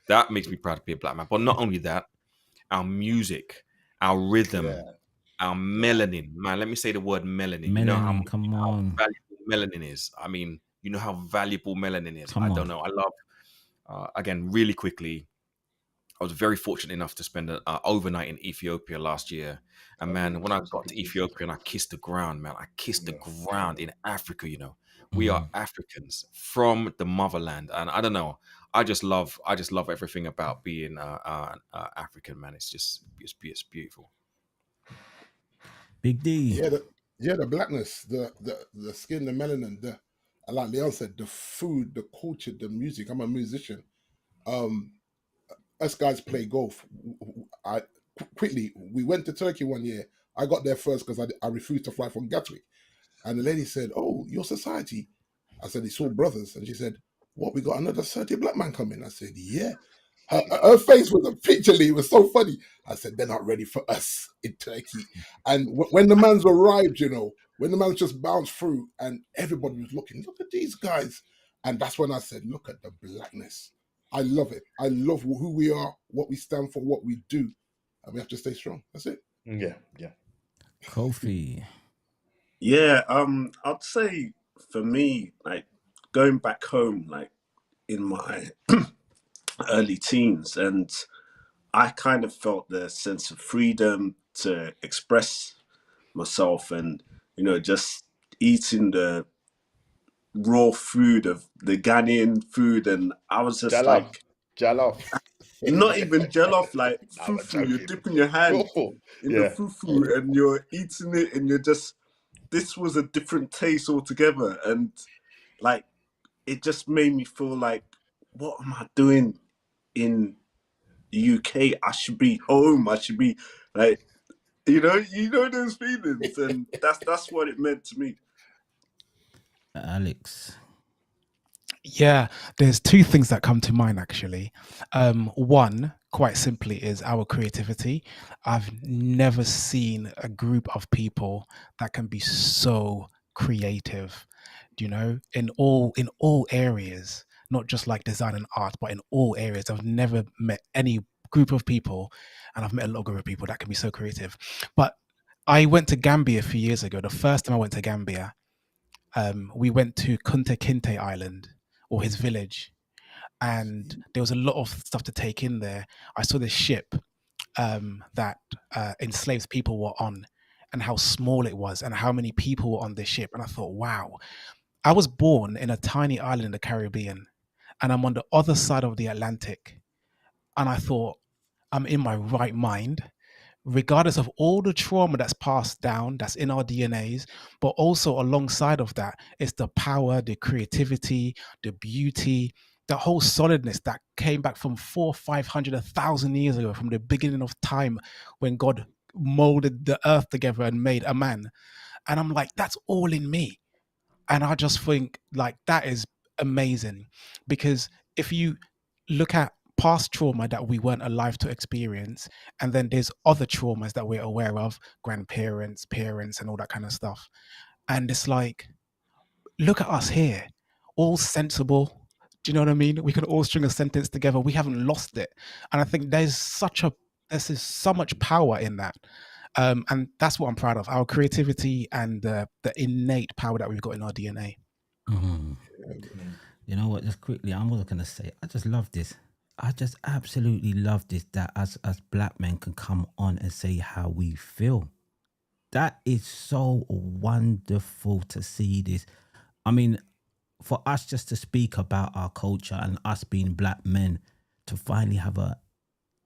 That makes me proud to be a black man. But not only that, our music, our rhythm, our melanin. Man, let me say the word melanin. Melanin, you know how valuable melanin is. I mean, you know how valuable melanin is. I don't know. I love. Again, really quickly. I was very fortunate enough to spend an overnight in Ethiopia last year. And man, when I got to Ethiopia and I kissed the ground, man, I kissed the ground in Africa, you know. We are Africans from the motherland. And I don't know, I just love everything about being African, man. It's beautiful. Big D. The blackness, the skin, the melanin, like Leon said, the food, the culture, the music. I'm a musician. Us guys play golf. We went to Turkey one year. I got there first because I refused to fly from Gatwick. And the lady said, "Oh, your society." I said, "It's all brothers." And she said, "What, we got another 30 black man coming?" I said, "Yeah." Her face was a picture, Lee. It was so funny. I said, "They're not ready for us in Turkey." And when the man's arrived, you know, when the man's just bounced through and everybody was looking, look at these guys. And that's when I said, look at the blackness. I love it. I love who we are, what we stand for, what we do. And we have to stay strong. That's it. Yeah. Kofi. Yeah, I'd say for me, like going back home, like in my early teens, and I kind of felt the sense of freedom to express myself, and you know, just eating the raw food of the Ghanaian food, and I was just Jollof. not even jollof, like I'm fufu. You're joking. dipping your hand in the Yeah. fufu and you're eating it, and you're just, this was a different taste altogether. And like, it just made me feel like, what am I doing in the UK? I should be home. I should be like, you know those feelings. And that's what it meant to me. Alex. Yeah, there's two things that come to mind actually. One, quite simply, is our creativity. I've never seen a group of people that can be so creative, you know, in all areas, not just like design and art, but in all areas. I've never met any group of people, and I've met a lot of group of people that can be so creative. But I went to Gambia a few years ago. The first time I went to Gambia, we went to Kunta Kinte Island, or his village, and there was a lot of stuff to take in there. I saw this ship that enslaved people were on, and how small it was, and how many people were on this ship. And I thought, wow, I was born in a tiny island in the Caribbean, and I'm on the other side of the Atlantic. And I thought, I'm in my right mind, regardless of all the trauma that's passed down, that's in our DNAs, but also alongside of that, it's the power, the creativity, the beauty, the whole solidness that came back from 400, 500, 1,000 years ago, from the beginning of time when God molded the earth together and made a man. And I'm like, that's all in me. And I just think like that is amazing, because if you look at past trauma that we weren't alive to experience, and then there's other traumas that we're aware of, grandparents, parents, and all that kind of stuff. And it's like, look at us here, all sensible. Do you know what I mean? We can all string a sentence together. We haven't lost it. And I think there's so much power in that. And that's what I'm proud of, our creativity and the innate power that we've got in our DNA. You know what? Just quickly, I'm also going to say, I just love this. I just absolutely love this, that us black men can come on and say how we feel. That is so wonderful to see this. I mean, for us just to speak about our culture and us being black men, to finally have a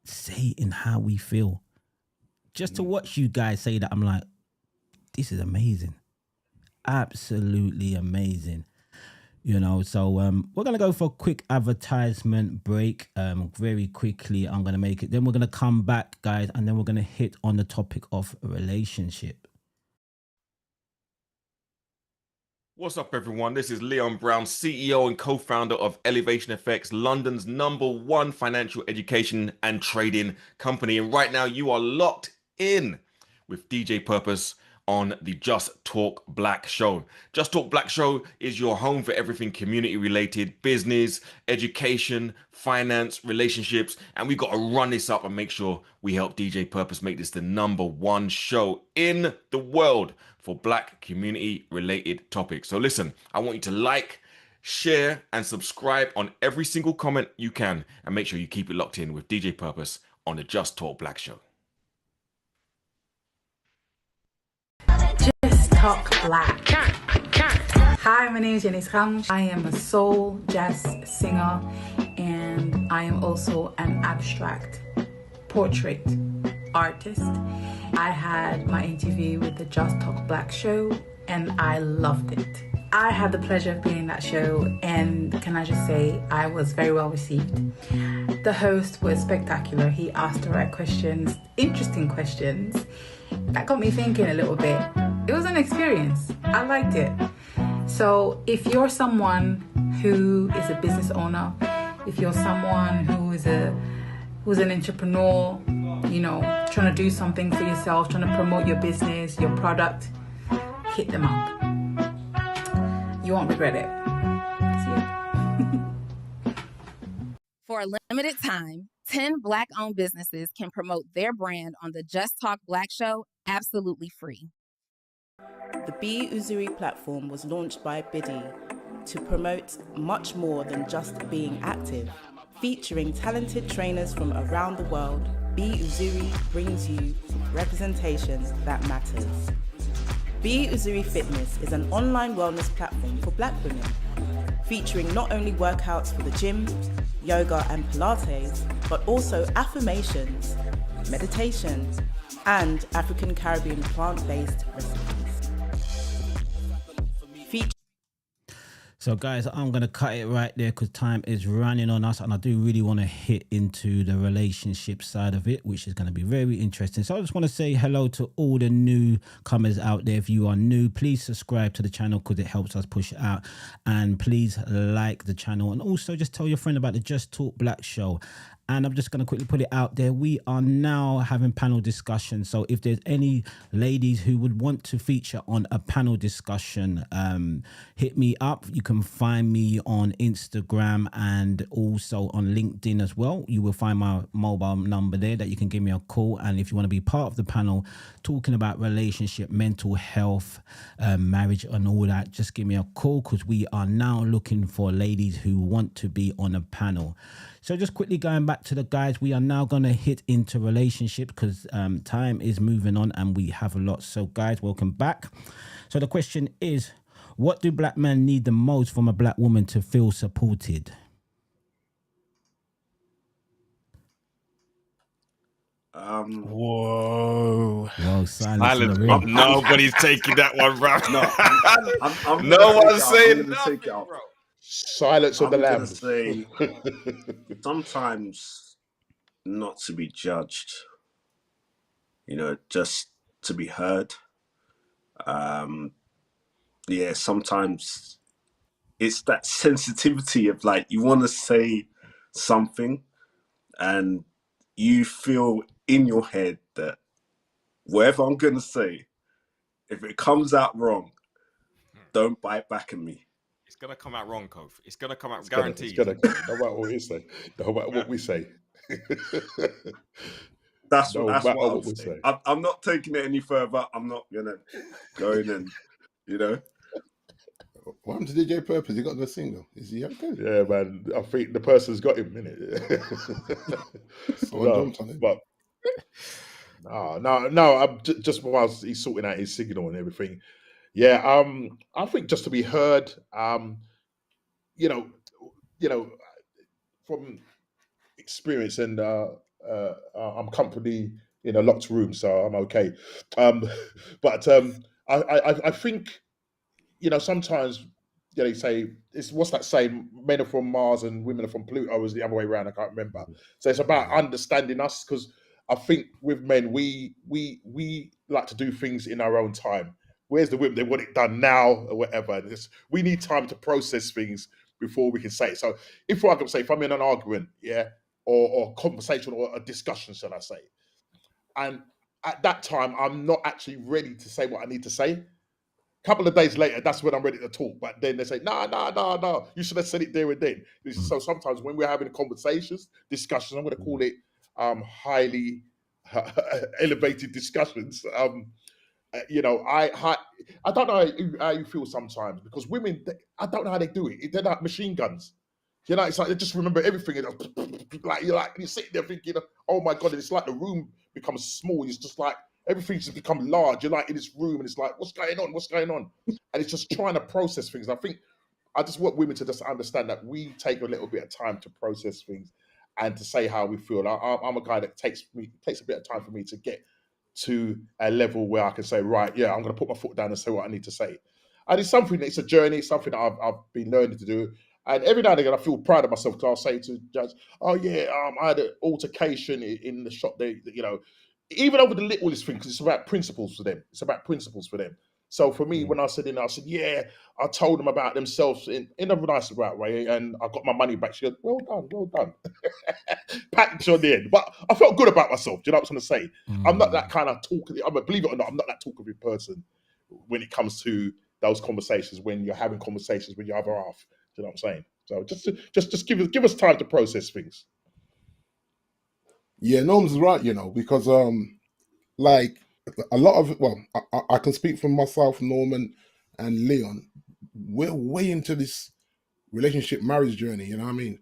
say in how we feel. Just to watch you guys say that, I'm like, this is amazing. Absolutely amazing. You know, so we're going to go for a quick advertisement break very quickly. I'm going to make it. Then we're going to come back, guys, and then we're going to hit on the topic of relationship. What's up, everyone? This is Leon Brown, CEO and co-founder of Elevation FX, London's #1 financial education and trading company. And right now you are locked in with DJ Purpose on the Just Talk Black Show. Just Talk Black Show is your home for everything community related, business, education, finance, relationships. And we've got to run this up and make sure we help DJ Purpose make this the #1 show in the world for black community related topics. So listen, I want you to like, share, and subscribe on every single comment you can. And make sure you keep it locked in with DJ Purpose on the Just Talk Black Show. Just Talk Black. Hi, my name is Janice Ramos. I am a soul jazz singer, and I am also an abstract portrait artist. I had my interview with the Just Talk Black show, and I loved it. I had the pleasure of being in that show, and can I just say, I was very well received. The host was spectacular. He asked the right questions, interesting questions. That got me thinking a little bit. It was an experience. I liked it. So if you're someone who is a business owner, if you're someone who's an entrepreneur, you know, trying to do something for yourself, trying to promote your business, your product, hit them up. You won't regret it. See you. For a limited time, 10 Black-owned businesses can promote their brand on the Just Talk Black Show absolutely free. The Be Uzuri platform was launched by Biddy to promote much more than just being active. Featuring talented trainers from around the world, Be Uzuri brings you representation that matters. Be Uzuri Fitness is an online wellness platform for Black women, featuring not only workouts for the gym, yoga and Pilates, but also affirmations, meditation, and African Caribbean plant-based recipes. So guys, I'm going to cut it right there because time is running on us, and I do really want to hit into the relationship side of it, which is going to be very interesting. So I just want to say hello to all the newcomers out there. If you are new, please subscribe to the channel because it helps us push it out, and please like the channel, and also just tell your friend about the Just Talk Black Show. And I'm just going to quickly put it out there. We are now having panel discussion. So if there's any ladies who would want to feature on a panel discussion, hit me up. You can find me on Instagram and also on LinkedIn as well. You will find my mobile number there that you can give me a call. And if you want to be part of the panel talking about relationship, mental health, marriage and all that, just give me a call because we are now looking for ladies who want to be on a panel. So just quickly going back to the guys, we are now going to hit into relationships because time is moving on and we have a lot. So guys, welcome back. So the question is, what do black men need the most from a black woman to feel supported? Whoa, silence in the room. Nobody's taking that one, bro. I'm no one's saying nothing, bro. Silence on the lamb. Say, sometimes not to be judged, you know, just to be heard. Yeah, sometimes it's that sensitivity of like, you want to say something and you feel in your head that whatever I'm going to say, if it comes out wrong, don't bite back at me. It's gonna come out wrong, Kof. It's gonna come out It's guaranteed. gonna come. No matter what we say. No matter what we say. That's No what matter I'm what we saying. say. I'm not taking it any further. I'm not gonna go in and, you know. What happened to DJ Purpose? He got the single. Is he okay? Yeah, man. I think the person's got him in it. Someone No, jumped on him. but no. I'm just whilst he's sorting out his signal and everything. Yeah, I think just to be heard, you know, from experience, and I'm comfortably in a locked room, so I'm okay. But I think, sometimes, they say, it's, what's that saying? Men are from Mars and women are from Pluto. Or was the other way around? I can't remember. So it's about understanding us, because I think with men, we like to do things in our own time. Where's the women? They want it done now or whatever. And we need time to process things before we can say it. So if I can say, if I'm in an argument, yeah, or conversation or a discussion, shall I say, and at that time I'm not actually ready to say what I need to say. Couple of days later, that's when I'm ready to talk. But then they say, no, you should have said it there and then. So sometimes when we're having conversations, discussions, I'm going to call it highly elevated discussions. I don't know how you feel sometimes, because women, I don't know how they do it. They're like machine guns. It's like they just remember everything. And you're sitting there thinking, oh my God, and it's like the room becomes small. It's just like everything's just become large. You're like in this room and it's like, what's going on? What's going on? And it's just trying to process things. I think I just want women to just understand that we take a little bit of time to process things and to say how we feel. I'm a guy that takes a bit of time for me to get to a level where I can say, right, yeah, I'm going to put my foot down and say what I need to say. And it's a journey, it's something that I've been learning to do. And every now and again, I feel proud of myself, because I'll say to judge, oh yeah, I had an altercation in the shop. Even over the littlest thing, because it's about principles for them. So for me, when I said, I said, yeah, I told them about themselves in a nice way, and I got my money back. She goes, well done. Pat on the end. But I felt good about myself. Do you know what I'm trying to say? I'm not that kind of talkative. Believe it or not, I'm not that talkative person when it comes to those conversations, when you're having conversations with your other half. Do you know what I'm saying? So just give us time to process things. Yeah, Norm's right, because like a lot of I can speak for myself, Norman and Leon. We're way into this relationship marriage journey, you know what I mean?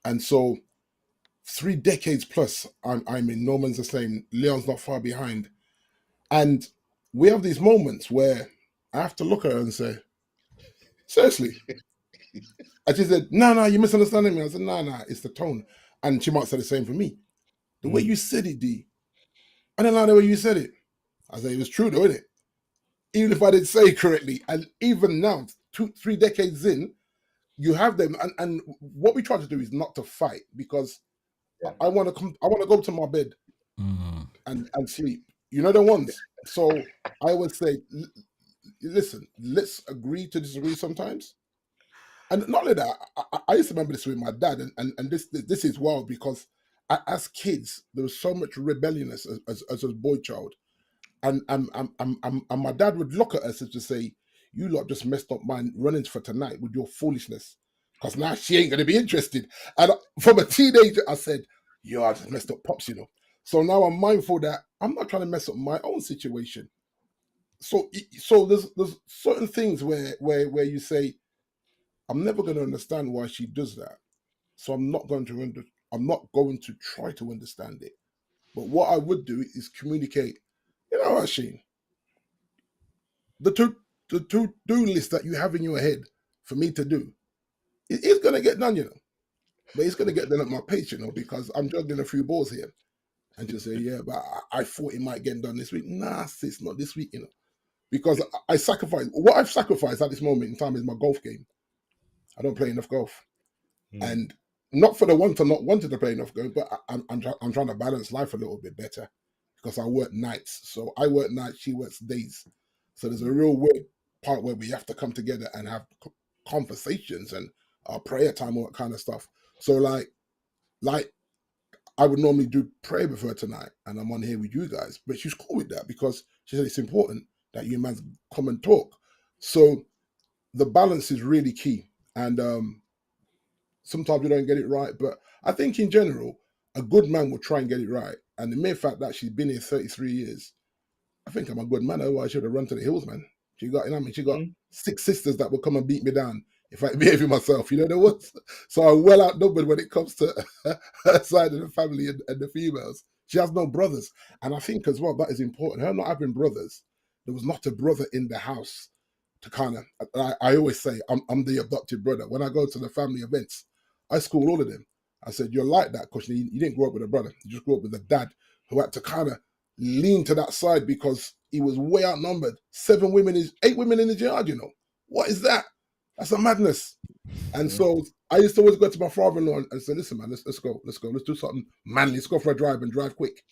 And so 3 decades plus, I'm in. Norman's the same, Leon's not far behind. And we have these moments where I have to look at her and say, seriously. And she said, no, you're misunderstanding me. I said, no, it's the tone. And she might say the same for me. The way you said it, D, I don't like the way you said it. I said, it was true though, isn't it? Even if I didn't say it correctly. And even now, 3 decades in, you have them. And what we try to do is not to fight, because I want to go to my bed and sleep. You know the ones. So I would say, listen, let's agree to disagree sometimes. And not only that, I used to remember this with my dad, and this is wild, because as kids there was so much rebelliousness as a boy child, and my dad would look at us and just say, "You lot just messed up my runnings for tonight with your foolishness, because now she ain't gonna be interested." And from a teenager, I said, "Yo, I just messed up pops," So now I'm mindful that I'm not trying to mess up my own situation. So there's certain things where you say, I'm never going to understand why she does that. So I'm not going to try to understand it. But what I would do is communicate. You know what, Sheen? The to-do list that you have in your head for me to do, it is going to get done, But it's going to get done at my pace, because I'm juggling a few balls here. And just say, yeah, but I thought it might get done this week. Nah, sis, not this week, Because I sacrifice. What I've sacrificed at this moment in time is my golf game. I don't play enough golf. And not for the one to not wanting to play enough golf, but I'm trying to balance life a little bit better, because I work nights. So I work nights, she works days. So there's a real weird part where we have to come together and have conversations and our prayer time, all that kind of stuff. So like I would normally do prayer with her tonight, and I'm on here with you guys, but she's cool with that because she said it's important that you man come and talk. So the balance is really key, and sometimes we don't get it right, but I think in general, a good man will try and get it right. And the mere fact that she's been here 33 years, I think I'm a good man. Otherwise, I should have run to the hills, man. She got, you know what I mean? She got 6 sisters that will come and beat me down if I behave myself. You know there was. So I'm well outnumbered when it comes to her side of the family and the females. She has no brothers. And I think as well, that is important. Her not having brothers, there was not a brother in the house to kind of, I always say, I'm the adopted brother. When I go to the family events, I school all of them. I said, you're like that because you didn't grow up with a brother. You just grew up with a dad who had to kind of lean to that side because he was way outnumbered. 8 women in his yard, you know. What is that? That's a madness. And so I used to always go to my father-in-law and say, listen, man, let's go. Let's do something manly. Let's go for a drive and drive quick.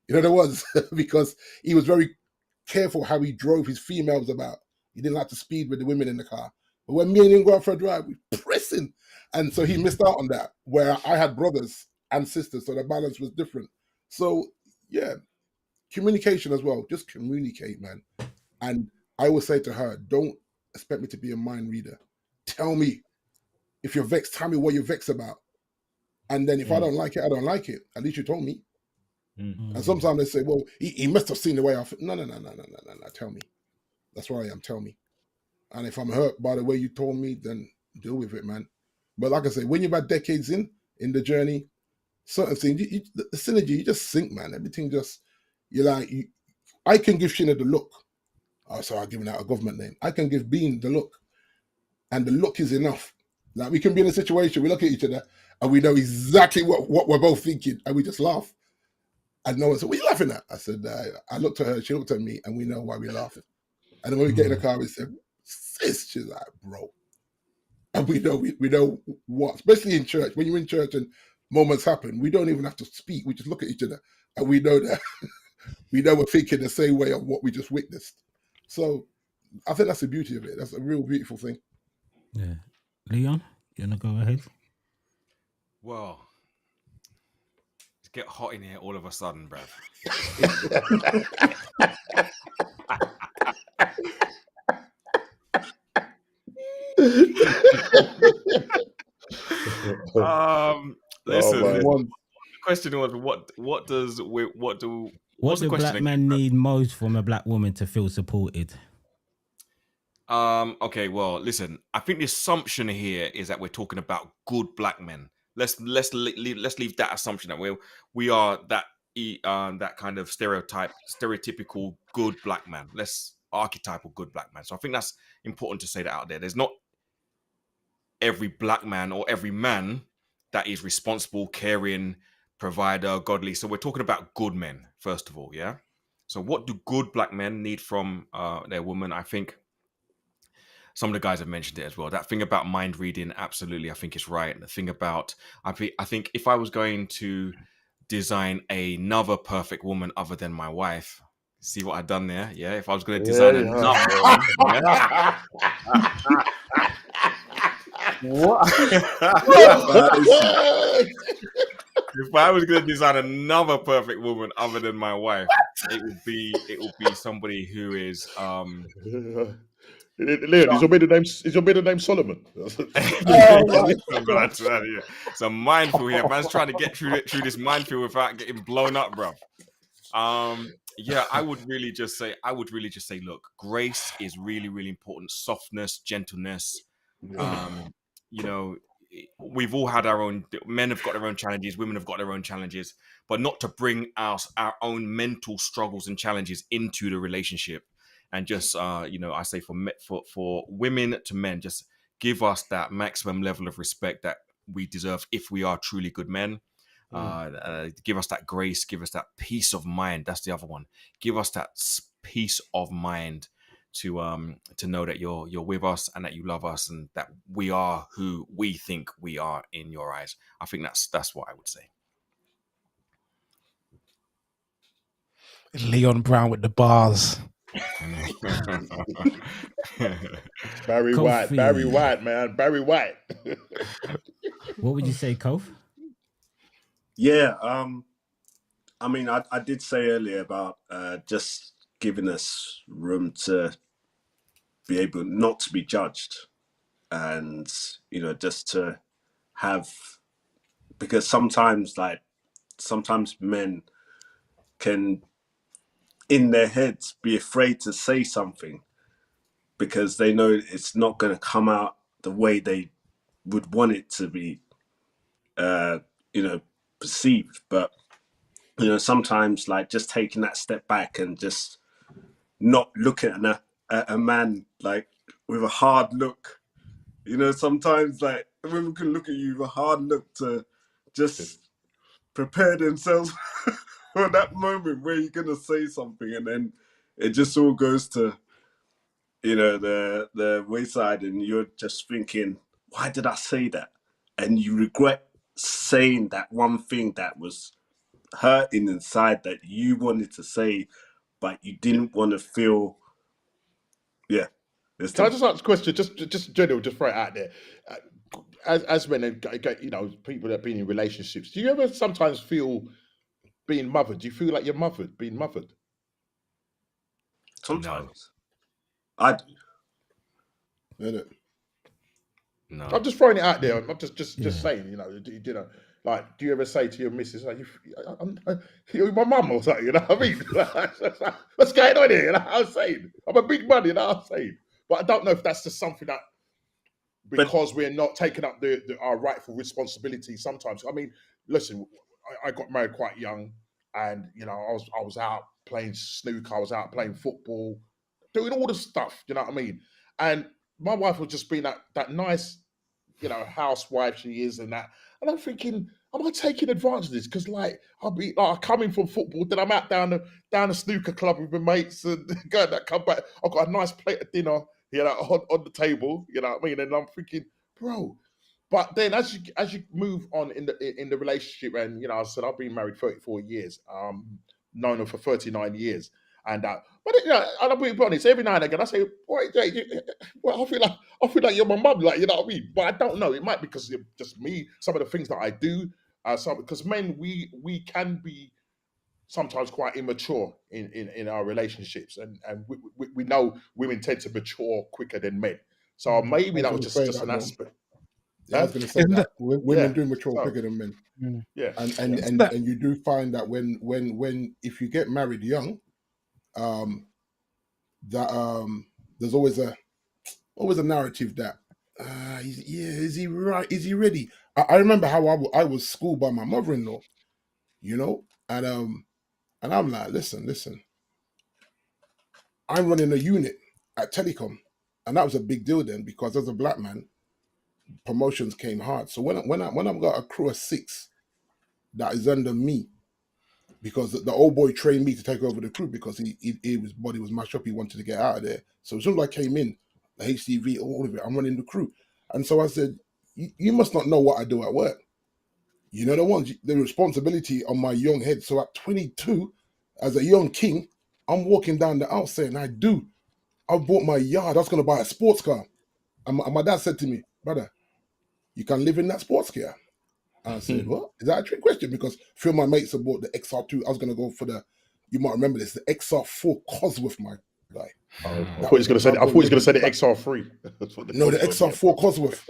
You know, there was because he was very careful how he drove his females about. He didn't like to speed with the women in the car. But when me and him go out for a drive, we pressing. And so he missed out on that, where I had brothers and sisters, so the balance was different. So, yeah, communication as well. Just communicate, man. And I always say to her, don't expect me to be a mind reader. Tell me. If you're vexed, tell me what you're vexed about. And then if I don't like it, I don't like it. At least you told me. And sometimes they say, well, he must have seen the way I feel. No. Tell me. That's where I am. Tell me. And if I'm hurt by the way you told me, then deal with it, man. But like I say, when you're about decades in the journey, certain things, the synergy, you just sync, man. Everything just, I can give Sheena the look. Oh, sorry, I'm giving out a government name. I can give Bean the look. And the look is enough. Like we can be in a situation, we look at each other and we know exactly what we're both thinking and we just laugh. And no one said, what are you laughing at? I said, I looked at her, she looked at me, and we know why we're laughing. And then when we get in the car, we said, sis, she's like, bro. And we know what, especially in church, when you're in church and moments happen, we don't even have to speak. We just look at each other and we know that we're thinking the same way of what we just witnessed. So I think that's the beauty of it. That's a real beautiful thing. Yeah. Leon, you want to go ahead? Well, it's get hot in here all of a sudden, bruv. Listen, the question was what do black men need most from a black woman to feel supported? Okay, well, listen, I think the assumption here is that we're talking about good black men. Let's leave that assumption that we are that kind of stereotypical good black man. Less archetypal good black man. So I think that's important to say that out there. There's not every black man or every man that is responsible, caring, provider, godly. So we're talking about good men, first of all, yeah? So what do good black men need from their woman? I think some of the guys have mentioned it as well. That thing about mind reading, absolutely, I think it's right. And the thing about, I think if I was going to design another perfect woman other than my wife, see what I've done there? Yeah, if I was going to design another woman, if I was going to design another perfect woman other than my wife, it would be somebody who is Leon, is your middle name Solomon? So mindful here. Man's trying to get through this minefield without getting blown up, bro. Yeah, I would really just say, look, grace is really, really important. Softness, gentleness. We've all had our own. Men have got their own challenges. Women have got their own challenges, but not to bring our own mental struggles and challenges into the relationship. And just, I say for women to men, just give us that maximum level of respect that we deserve if we are truly good men. Give us that grace, give us that peace of mind. That's the other one. Give us that peace of mind to know that you're with us and that you love us and that we are who we think we are in your eyes. I think that's what I would say. Leon Brown with the bars. Barry Kofi. White, man. Barry White. What would you say, Kof? Yeah, I mean, I did say earlier about just giving us room to be able not to be judged, and just to have, because sometimes men can in their heads be afraid to say something because they know it's not going to come out the way they would want it to be perceived. But sometimes like just taking that step back and just not looking at a man like with a hard look. Sometimes like women can look at you with a hard look to just prepare themselves for that moment where you're gonna say something, and then it just all goes to the wayside, and you're just thinking, why did I say that? And you regret saying that one thing that was hurting inside that you wanted to say, but you didn't want to feel. Yeah. Can I just ask a question? Just general, just throw it out there. As men, and people that have been in relationships, do you ever sometimes feel being mothered? Do you feel like you're being mothered? Sometimes. No. I'm just throwing it out there. I'm just saying, like, do you ever say to your missus, like, you're my mum or something, you know what I mean? What's going on here? I'm saying, I'm a big man, I'm saying. But I don't know if that's just something that, because we're not taking up our rightful responsibility sometimes. I mean, listen, I got married quite young, and I was out playing snooker, I was out playing football, doing all the stuff, you know what I mean? And my wife was just being that nice, housewife she is, and that. And I'm thinking, am I taking advantage of this? Because I'll be coming from football, then I'm out down the snooker club with my mates, and come back. I've got a nice plate of dinner, on the table, you know what I mean? And I'm thinking, bro. But then as you move on in the relationship, and I said I've been married 34 years, known her for 39 years, and but I'll be honest, every now and again I say, boy, Jay, well, I feel like you're my mum, like, you know what I mean? But I don't know. It might be because of just me, some of the things that I do, because men, we can be sometimes quite immature in our relationships, and we know women tend to mature quicker than men. So maybe that was just an aspect. Yeah, I was going to say that women do mature quicker than men. Yeah, and you do find that when if you get married young, there's always a narrative that is he right? Is he ready? I remember how I was schooled by my mother-in-law, and I'm like, listen, I'm running a unit at Telecom, and that was a big deal then, because as a black man, promotions came hard. So when I've got a crew of 6 that is under me, because the old boy trained me to take over the crew because his body was mashed up. He wanted to get out of there. So as soon as I came in, the HTV, all of it, I'm running the crew. And so I said, you must not know what I do at work. The responsibility on my young head. So at 22, as a young king, I'm walking down the aisle saying, I bought my yard. I was going to buy a sports car. And my dad said to me, brother, you can live in that sports car. And I said, what? Is that a trick question? Because a few of my mates had bought the XR2. I was going to go for you might remember this, the XR4 Cosworth, my guy. I thought he was going to say the XR3. No, the XR4 Cosworth.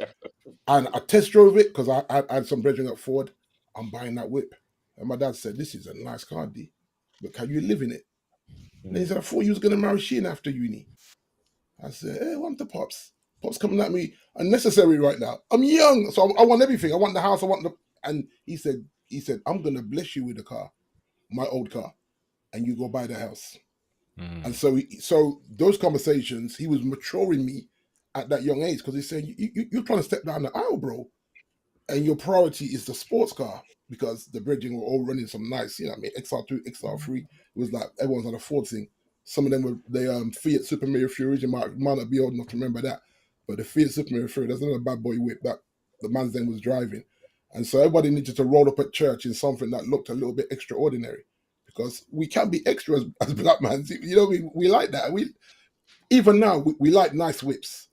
And I test drove it because I had some brethren at Ford. I'm buying that whip. And my dad said, this is a nice car, D, but can you live in it? And he said, I thought you was going to marry Sheen after uni. I said, hey, what the Pops? Pops coming at me unnecessary right now. I'm young, so I want everything. I want the house, and he said, I'm going to bless you with a car, my old car, and you go buy the house. And so those conversations, he was maturing me at that young age, because he's saying, you're trying to step down the aisle, bro, and your priority is the sports car, because the bridging were all running some nice, XR2, XR3. It was like everyone's on a Ford thing. Some of them were the Fiat Super Mega Furies. You might not be old enough to remember that, but the Fiat Super Mega Fury, that's another bad boy whip that the man's then was driving. And so everybody needed to roll up at church in something that looked a little bit extraordinary, because we can be extras as black men. We like that. even now, we like nice whips.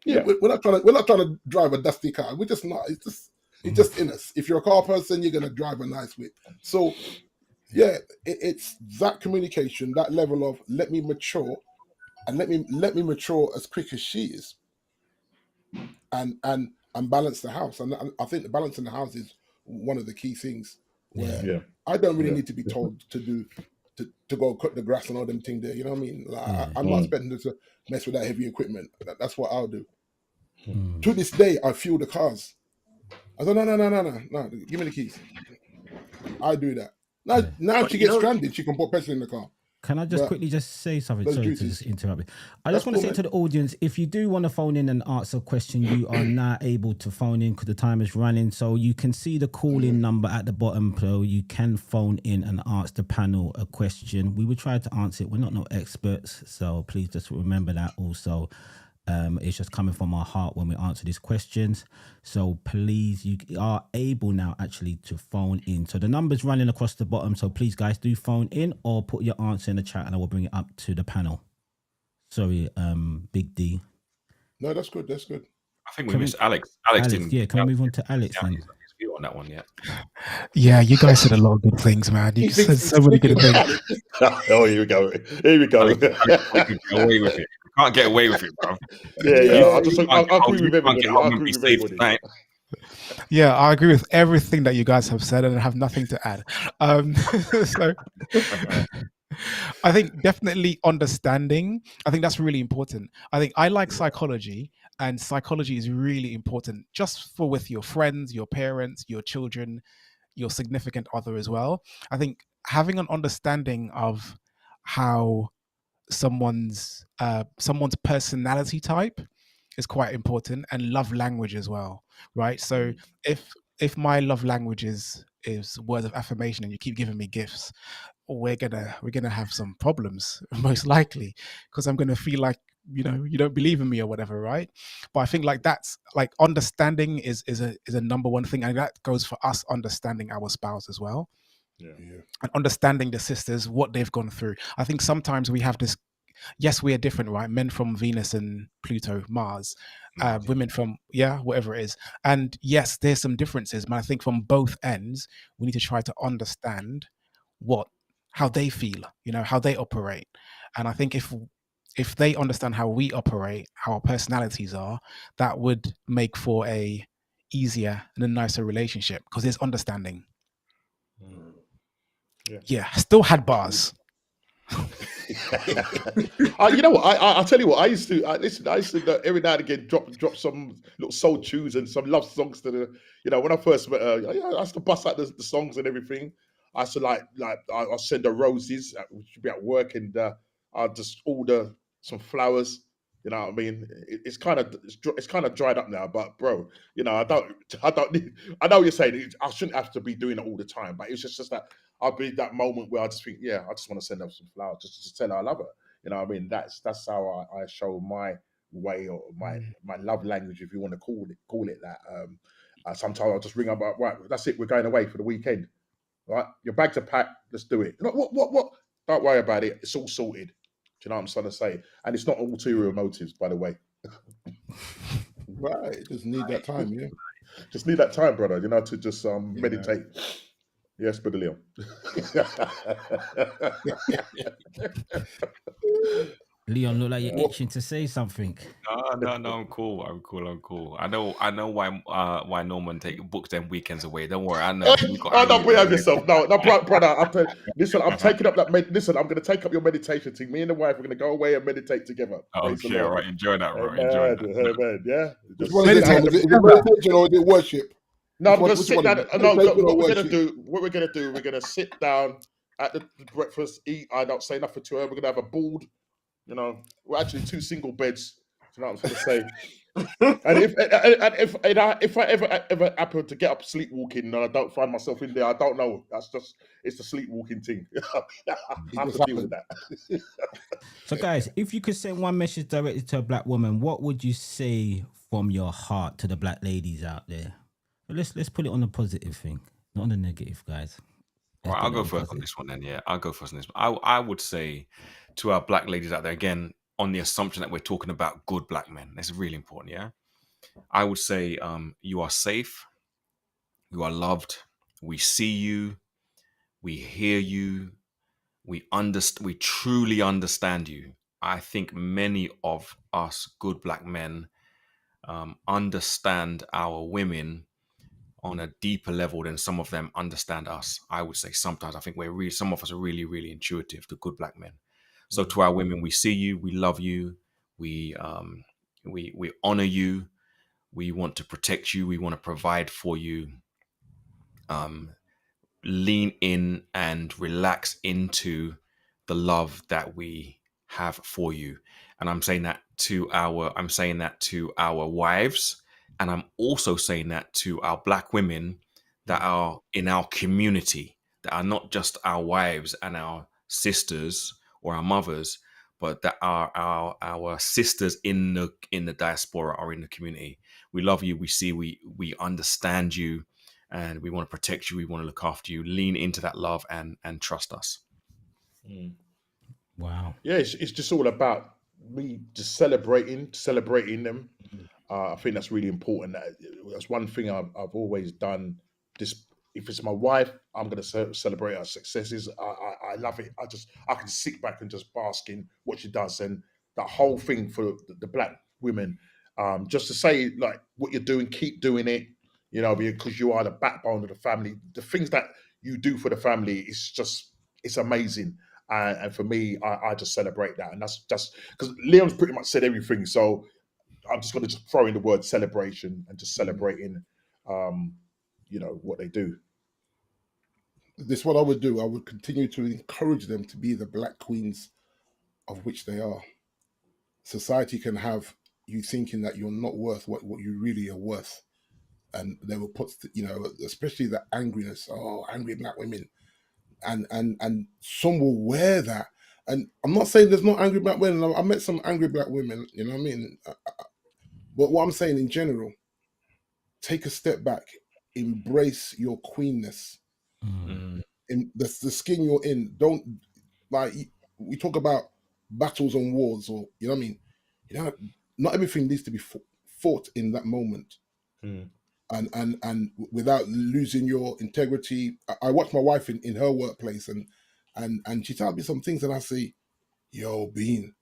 Yeah. We're not trying to drive a dusty car. We're just not. It's just in us. If you're a car person, you're gonna drive a nice whip. So yeah, it's that communication, that level of let me mature, and let me mature as quick as she is, and balance the house. And I think the balance in the house is one of the key things where Yeah. I don't really Yeah. need to be told to go cut the grass and all them things there. You know what I mean? Like, I'm not expecting to mess with that heavy equipment. That's what I'll do. To this day, I fuel the cars. I said, no, give me the keys. I do that. Now But she you gets know, stranded, she can put petrol in the car. Can I just But quickly just say something? those Sorry to duties. just interrupt you. I That's just want to cool, say to the audience, if you do want to phone in and ask a question, you are now able to phone in because the time is running. So you can see the call-in number at the bottom. So you can phone in and ask the panel a question. We will try to answer it. We're not no experts, so please just remember that also. It's just coming from our heart when we answer these questions. So please, you are able now actually to phone in. So the number's running across the bottom. So please, guys, do phone in or put your answer in the chat and I will bring it up to the panel. Sorry, Big D. No, that's good. That's good. I think we missed Alex. Alex didn't. Yeah, can we move on to Alex then? His view on that one yet? Yeah, you guys said a lot of good things, man. You said so many good things. Oh, here we go. Here we go. We can get away with it. We can't get away with it, bro. Yeah. I agree with You can't everybody. get I home and agree be with safe everybody. tonight. Yeah, I agree with everything that you guys have said, and I have nothing to add. So I think definitely understanding. I think that's really important. I think I like psychology, and psychology is really important just for with your friends, your parents, your children, your significant other as well. I think having an understanding of how someone's personality type is quite important, and love language as well, right? So if my love language is words of affirmation and you keep giving me gifts, we're gonna have some problems most likely, because I'm gonna feel like you don't believe in me or whatever, right? But I think like that's like understanding is a number one thing, and that goes for us understanding our spouse as well. Yeah. And understanding the sisters, what they've gone through. I think sometimes we have this, yes, we are different, right? Men from Venus and Pluto, Mars, women from, whatever it is. And yes, there's some differences, but I think from both ends, we need to try to understand how they feel, how they operate. And I think if they understand how we operate, how our personalities are, that would make for a easier and a nicer relationship because there's understanding. Yeah, still had bars. You know what? I'll tell you what. I used to every now and again drop some little soul tunes and some love songs to the. When I first met her, I used to bust out the songs and everything. I used to I'll send her roses. We should be at work, and I'll just order some flowers. You know what I mean? It's kind of dried up now, but bro, I don't need. I know what you're saying. I shouldn't have to be doing it all the time, but it's just that I'll be that moment where I just think, I just want to send her some flowers, just to tell her I love her. You know what I mean? That's how I show my way or my love language, if you want to call it that. Sometimes I'll just ring up, right, that's it, we're going away for the weekend. Right, your bags are packed, let's do it. What? Don't worry about it. It's all sorted. Do you know what I'm trying to say? And it's not ulterior motives, by the way. Right, just need that time, yeah. Just need that time, brother. To just meditate. Yes, Brother Leon. Leon, look like you're itching to say something. No, I'm cool. I know why Norman books them weekends away. Don't worry, I know. Don't behave yourself. No, brother. Listen, I'm taking up that. Listen, I'm going to take up your meditation thing. Me and the wife are going to go away and meditate together. Okay, all right. Enjoy that, bro. Enjoy that. Yeah. Is it meditation or is it worship? No, I'm going to sit down. No, what we're going to do, we're going to sit down at the breakfast, eat. I don't say nothing to her. We're going to have a board. We're actually 2 single beds. You know what I'm trying to say? And if I ever happen to get up sleepwalking and I don't find myself in there, I don't know. It's the sleepwalking thing. I have to deal with that. So, guys, if you could send one message directly to a black woman, what would you say from your heart to the black ladies out there? Let's put it on the positive thing, not on the negative, guys. All right, I'll go first on this one then. Yeah, I'll go first on this one. I would say to our black ladies out there, again, on the assumption that we're talking about good black men. That's really important. Yeah, I would say you are safe, you are loved, we see you, we hear you, we truly understand you. I think many of us good black men understand our women on a deeper level than some of them understand us. I would say sometimes I think some of us are really, really intuitive, the good black men. So to our women, we see you, we love you, we honor you, we want to protect you, we want to provide for you. Lean in and relax into the love that we have for you. And I'm saying that to our wives, and I'm also saying that to our black women that are in our community, that are not just our wives and our sisters or our mothers, but that are our sisters in the diaspora or in the community. We love you, we see, we understand you, and we want to protect you, we want to look after you. Lean into that love and trust us. Wow. Yeah, it's just all about me just celebrating them. I think that's really important. That's one thing I've always done. Just if it's my wife, I'm going to celebrate her successes. I love it. I can sit back and just bask in what she does, and that whole thing for the black women, just to say like what you're doing, keep doing it. You know, because you are the backbone of the family. The things that you do for the family is just it's amazing. And for me, I just celebrate that, and that's just because Leon's pretty much said everything. So I'm just going to just throw in the word celebration and just celebrating, what they do. This is what I would do. I would continue to encourage them to be the black queens of which they are. Society can have you thinking that you're not worth what you really are worth. And they will put, especially the angriness, angry black women. And some will wear that. And I'm not saying there's not angry black women. I met some angry black women, you know what I mean? But what I'm saying in general, take a step back, embrace your queenness. In the skin you're in. Don't, like, we talk about battles and wars, or, you know what I mean? Not everything needs to be fought in that moment. And without losing your integrity. I watch my wife in her workplace, and she tells me some things, and I say, "Yo, Bean,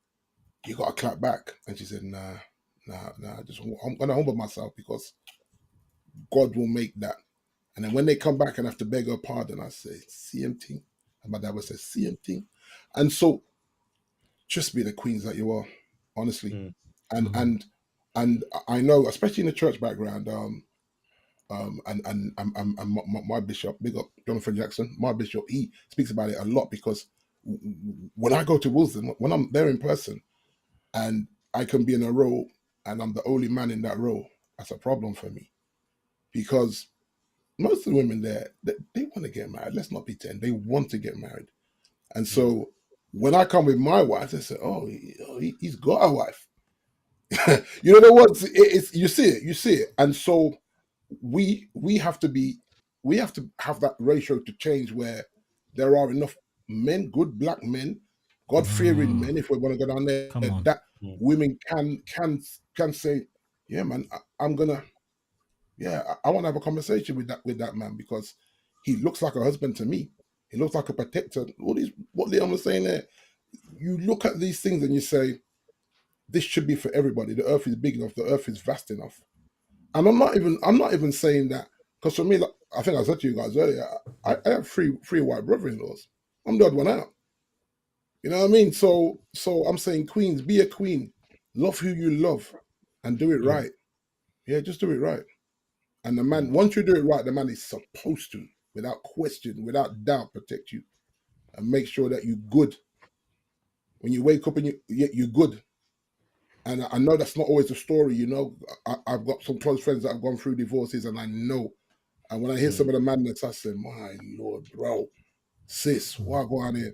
you gotta clap back." And she said, "Nah, I'm gonna humble myself because God will make that." And then when they come back and have to beg her pardon, I say, "CM thing," and my dad would say, "CM thing," and so just be the queens that you are, honestly. And I know, especially in the church background, and my bishop, big up Jonathan Jackson, my bishop, he speaks about it a lot, because when I go to Wilson, when I'm there in person and I can be in a row and I'm the only man in that row, that's a problem for me, because most of the women there, they want to get married. Let's not pretend. They want to get married. And so when I come with my wife, they say, he's got a wife. You know what? You see it. And so we have to have that ratio to change, where there are enough men, good black men, God-fearing men, if we want to go down there, Come on. that women can say, yeah, man, I'm gonna, I want to have a conversation with that man, because he looks like a husband to me. He looks like a protector. All these, what Leon was saying there, you look at these things and you say, this should be for everybody. The earth is big enough. The earth is vast enough. And I'm not even saying that, because for me, like, I think I said to you guys earlier, I have three white brother-in-laws. I'm the odd one out. You know what I mean? So I'm saying, queens, be a queen. Love who you love and do it right. Yeah, just do it right. And the man, once you do it right, the man is supposed to, without question, without doubt, protect you and make sure that you're good. When you wake up and you're good. And I know that's not always the story, you know. I've got some close friends that have gone through divorces, and I know. And when I hear some of the madness, I say, my Lord, bro, sis, what go on here?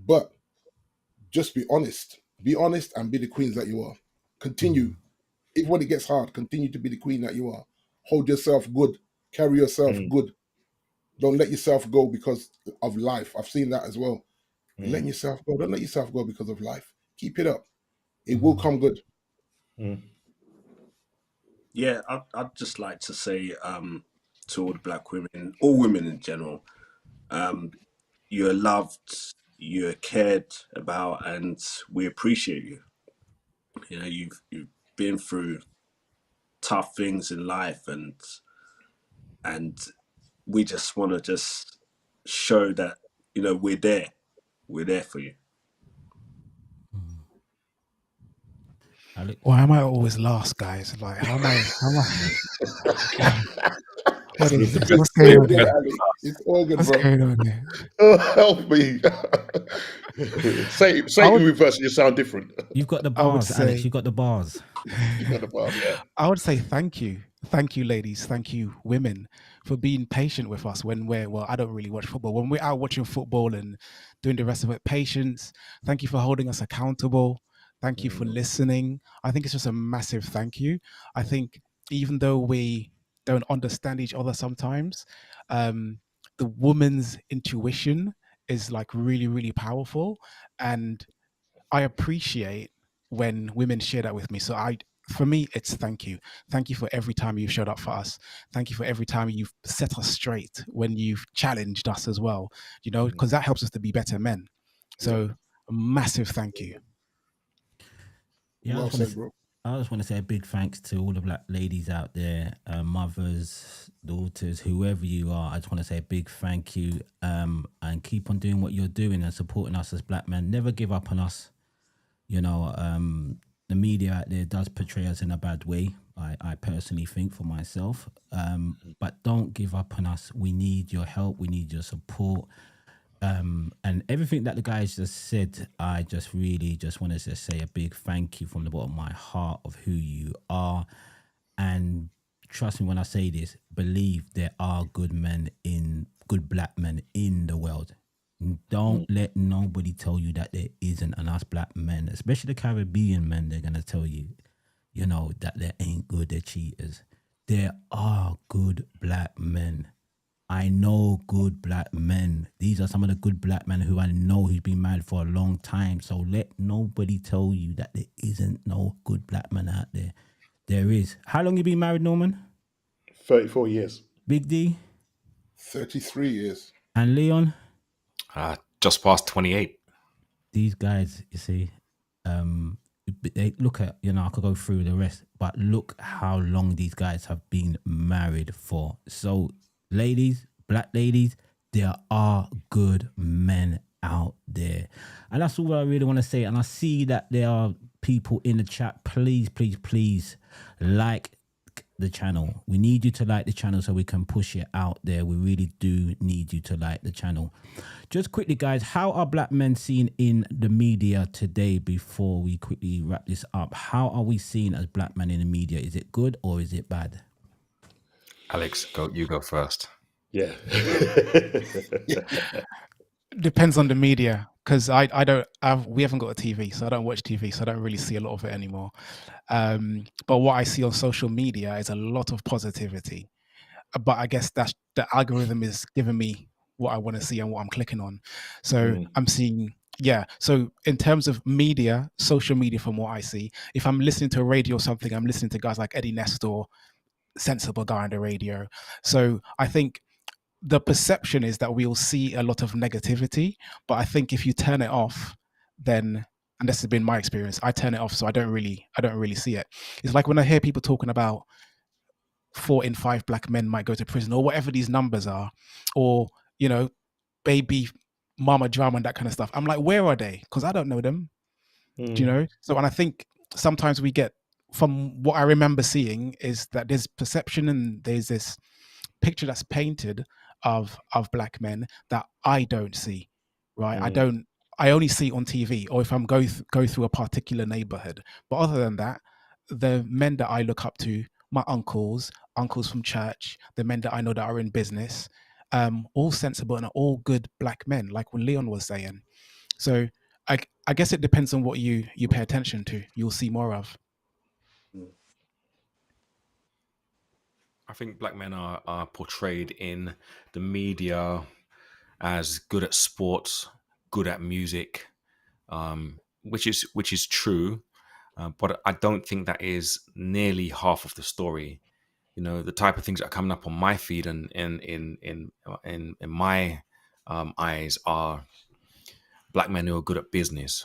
But just be honest. Be honest and be the queens that you are. Continue. Even when it gets hard, continue to be the queen that you are. Hold yourself good. Carry yourself good. Don't let yourself go because of life. I've seen that as well. You're letting yourself go. Don't let yourself go because of life. Keep it up. it will come good. Yeah, I'd just like to say to all the black women, all women in general, you're loved, you're cared about, and we appreciate you. You know, you've been through tough things in life, and we just want to just show that, you know, we're there for you. Alex? Why am I always last, guys? Like, how am I? What is It's what's going all on good, here? Ali. It's all good, What's bro. going on here? Oh, help me. say it I in would, reverse and you sound different. You've got the I would bars, Alex. say, You've got the bars. You got the bar, yeah. I would say thank you, ladies, thank you, women, for being patient with us when we're well. I don't really watch football. When we're out watching football and doing the rest of it, patience. Thank you for holding us accountable. Thank you for listening. I think it's just a massive thank you. I think even though we don't understand each other sometimes, the woman's intuition is like really, really powerful, and I appreciate when women share that with me. So for me, it's thank you. Thank you for every time you've showed up for us. Thank you for every time you've set us straight when you've challenged us as well, you know, because that helps us to be better men. So a massive thank you. Yeah, Well said, bro. I just want to say a big thanks to all the black ladies out there, mothers, daughters, whoever you are. I just want to say a big thank you, and keep on doing what you're doing and supporting us as black men. Never give up on us. You know, the media out there does portray us in a bad way. I personally think for myself, but don't give up on us. We need your help. We need your support. And everything that the guys just said, I just really just want to just say a big thank you from the bottom of my heart of who you are. And trust me when I say this, believe there are good black men in the world. Don't let nobody tell you that there isn't. And us black men, especially the Caribbean men, they're going to tell you, you know, that they ain't good, they're cheaters. There are good black men. I know good black men. These are some of the good black men who I know who's been married for a long time. So let nobody tell you that there isn't no good black man out there. There is. How long you been married, Norman? 34 years. Big D? 33 years. And Leon? Just past 28. These guys, you see, they look at, you know, I could go through the rest, but look how long these guys have been married for. So ladies, black ladies, there are good men out there. And that's all I really want to say. And I see that there are people in the chat. Please, please, please like the channel. We need you to like the channel so we can push it out there. We really do need you to like the channel. Just quickly, guys, how are black men seen in the media today before we quickly wrap this up? How are we seen as black men in the media? Is it good or is it bad? Alex, you go first. Yeah. Depends on the media, because we haven't got a TV, so I don't watch TV, so I don't really see a lot of it anymore. But what I see on social media is a lot of positivity. But I guess that's the algorithm is giving me what I want to see and what I'm clicking on. So I'm seeing, yeah. So in terms of media, social media, from what I see, if I'm listening to a radio or something, I'm listening to guys like Eddie Nestor, sensible guy on the radio. So I think the perception is that we'll see a lot of negativity, but I think if you turn it off, then, and this has been my experience, I turn it off, so I don't really see it. It's like when I hear people talking about 4 in 5 black men might go to prison, or whatever these numbers are, or, you know, baby mama drama and that kind of stuff. I'm like, where are they? Because I don't know them. Do you know? So, and I think sometimes we get, from what I remember seeing, is that there's perception and there's this picture that's painted of black men that I don't see, right? I only see on TV, or if I'm go through a particular neighborhood. But other than that, the men that I look up to, my uncles from church, the men that I know that are in business, all sensible and all good black men, like what Leon was saying. So I guess it depends on what you pay attention to, you'll see more of. I think black men are portrayed in the media as good at sports, good at music, which is true. But I don't think that is nearly half of the story. The type of things that are coming up on my feed and in my eyes are black men who are good at business,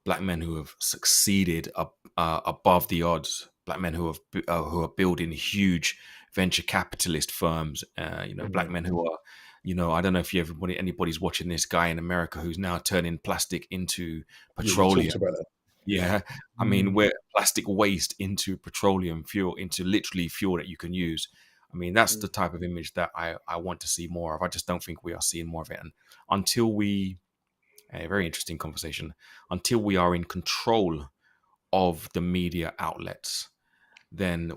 black men who have succeeded above the odds, black men who are building huge venture capitalist firms. Black men who are, I don't know if anybody's watching this guy in America who's now turning plastic into Yeah, you petroleum. talked about that. Yeah, I mean, we're plastic waste into petroleum fuel, into literally fuel that you can use. I mean, that's the type of image that I want to see more of. I just don't think we are seeing more of it. And until a very interesting conversation, until we are in control of the media outlets, then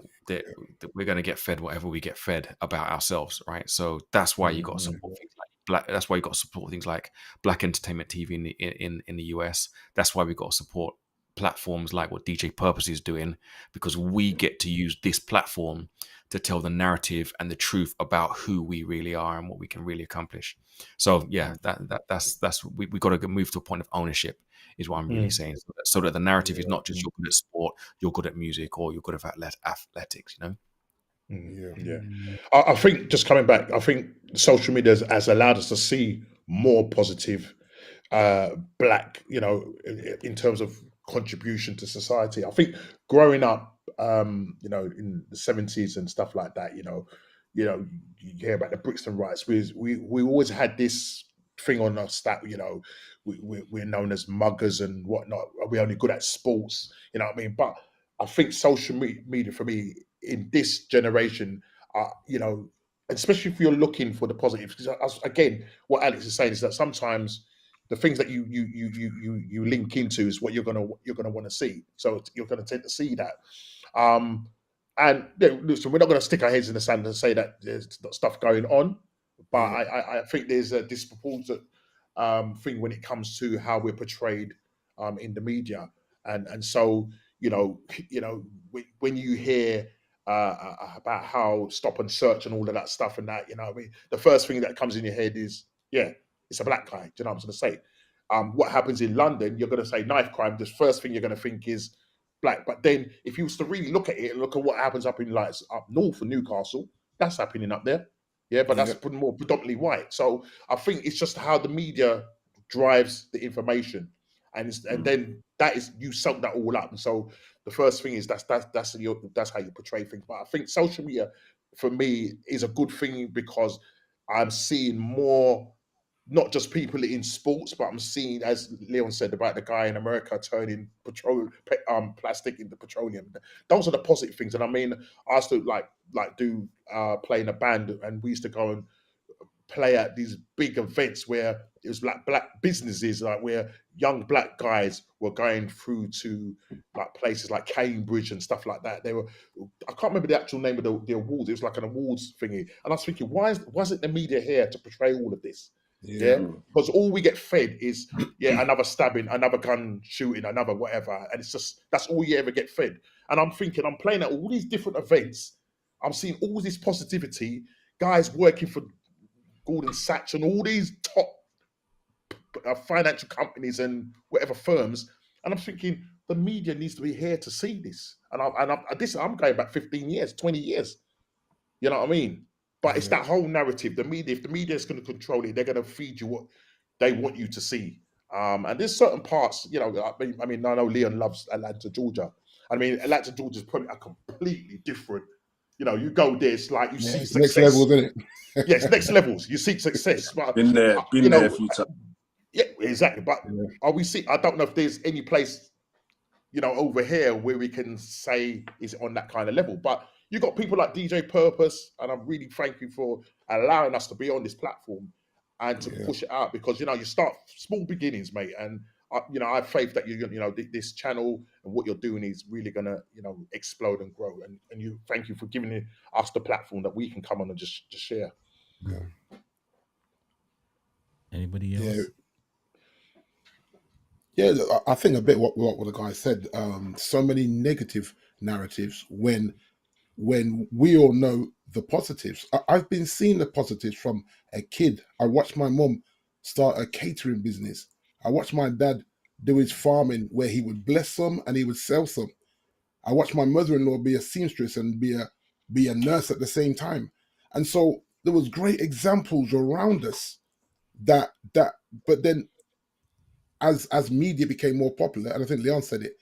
we're going to get fed whatever we get fed about ourselves, right? So that's why you got to support things like black. That's why you got to support things like Black Entertainment TV in the US. That's why we got to support platforms like what DJ Purpose is doing, because we get to use this platform to tell the narrative and the truth about who we really are and what we can really accomplish. So yeah, that's we got to move to a point of ownership, is what I'm really saying, so that the narrative is not just you're good at sport, you're good at music, or you're good at athletics. Yeah. I think, just coming back, I think social media has allowed us to see more positive black, in terms of contribution to society. I think growing up, in the 70s and stuff like that, you hear about the Brixton riots. We always had this thing on us that, we're known as muggers and whatnot. We're only good at sports, you know what I mean? But I think social media for me in this generation, especially if you're looking for the positive, because again, what Alex is saying is that sometimes the things that you link into is what you're gonna want to see. So you're gonna tend to see that. And listen, we're not going to stick our heads in the sand and say that there's not stuff going on, but I think there's a disproportionate thing when it comes to how we're portrayed in the media, and so when you hear about how stop and search and all of that stuff and that, what I mean, the first thing that comes in your head is, yeah, it's a black guy. Do you know what I'm going to say? What happens in London, you're going to say knife crime. The first thing you're going to think is black. But then if you was to really look at it and look at what happens up in up north of Newcastle, that's happening up there. Yeah, but that's more predominantly white. So I think it's just how the media drives the information. And then that is, you soak that all up. And so the first thing is that's how you portray things. But I think social media for me is a good thing, because I'm seeing more, not just people in sports, but I'm seeing, as Leon said about the guy in America turning plastic into petroleum. Those are the positive things. And I mean, I used to do play in a band, and we used to go and play at these big events where it was like black businesses, like where young black guys were going through to like places like Cambridge and stuff like that. I can't remember the actual name of the awards. It was like an awards thingy. And I was thinking, wasn't the media here to portray all of this? Yeah, because all we get fed is another stabbing, another gun shooting, another whatever, and it's just, that's all you ever get fed. And I'm thinking, I'm playing at all these different events, I'm seeing all this positivity, guys working for Gordon Sachs and all these top financial companies and whatever firms, and I'm thinking the media needs to be here to see this. And I'm going back 15 years, 20 years. You know what I mean? But it's that whole narrative. The media, if the media is going to control it, they're going to feed you what they want you to see. And there's certain parts, I mean, I know Leon loves Atlanta, Georgia. I mean, Atlanta, Georgia is probably a completely different, you go there, it's like you see success. Next levels, isn't it? Yes, next levels. You seek success. But, been there a few times. Yeah, exactly. But I don't know if there's any place, over here where we can say is on that kind of level. But you got people like DJ Purpose, and I'm really thankful for allowing us to be on this platform and to push it out, because you start small beginnings, mate. And I have faith that this channel and what you're doing is really gonna explode and grow. And thank you for giving us the platform that we can come on and just share. Yeah. Anybody else? Yeah, I think a bit what the guy said. So many negative narratives when we all know the positives. I've been seeing the positives from a kid. I watched my mom start a catering business. I watched my dad do his farming where he would bless some and he would sell some. I watched my mother-in-law be a seamstress and be a nurse at the same time. And so there was great examples around us that but then as media became more popular, and I think Leon said it,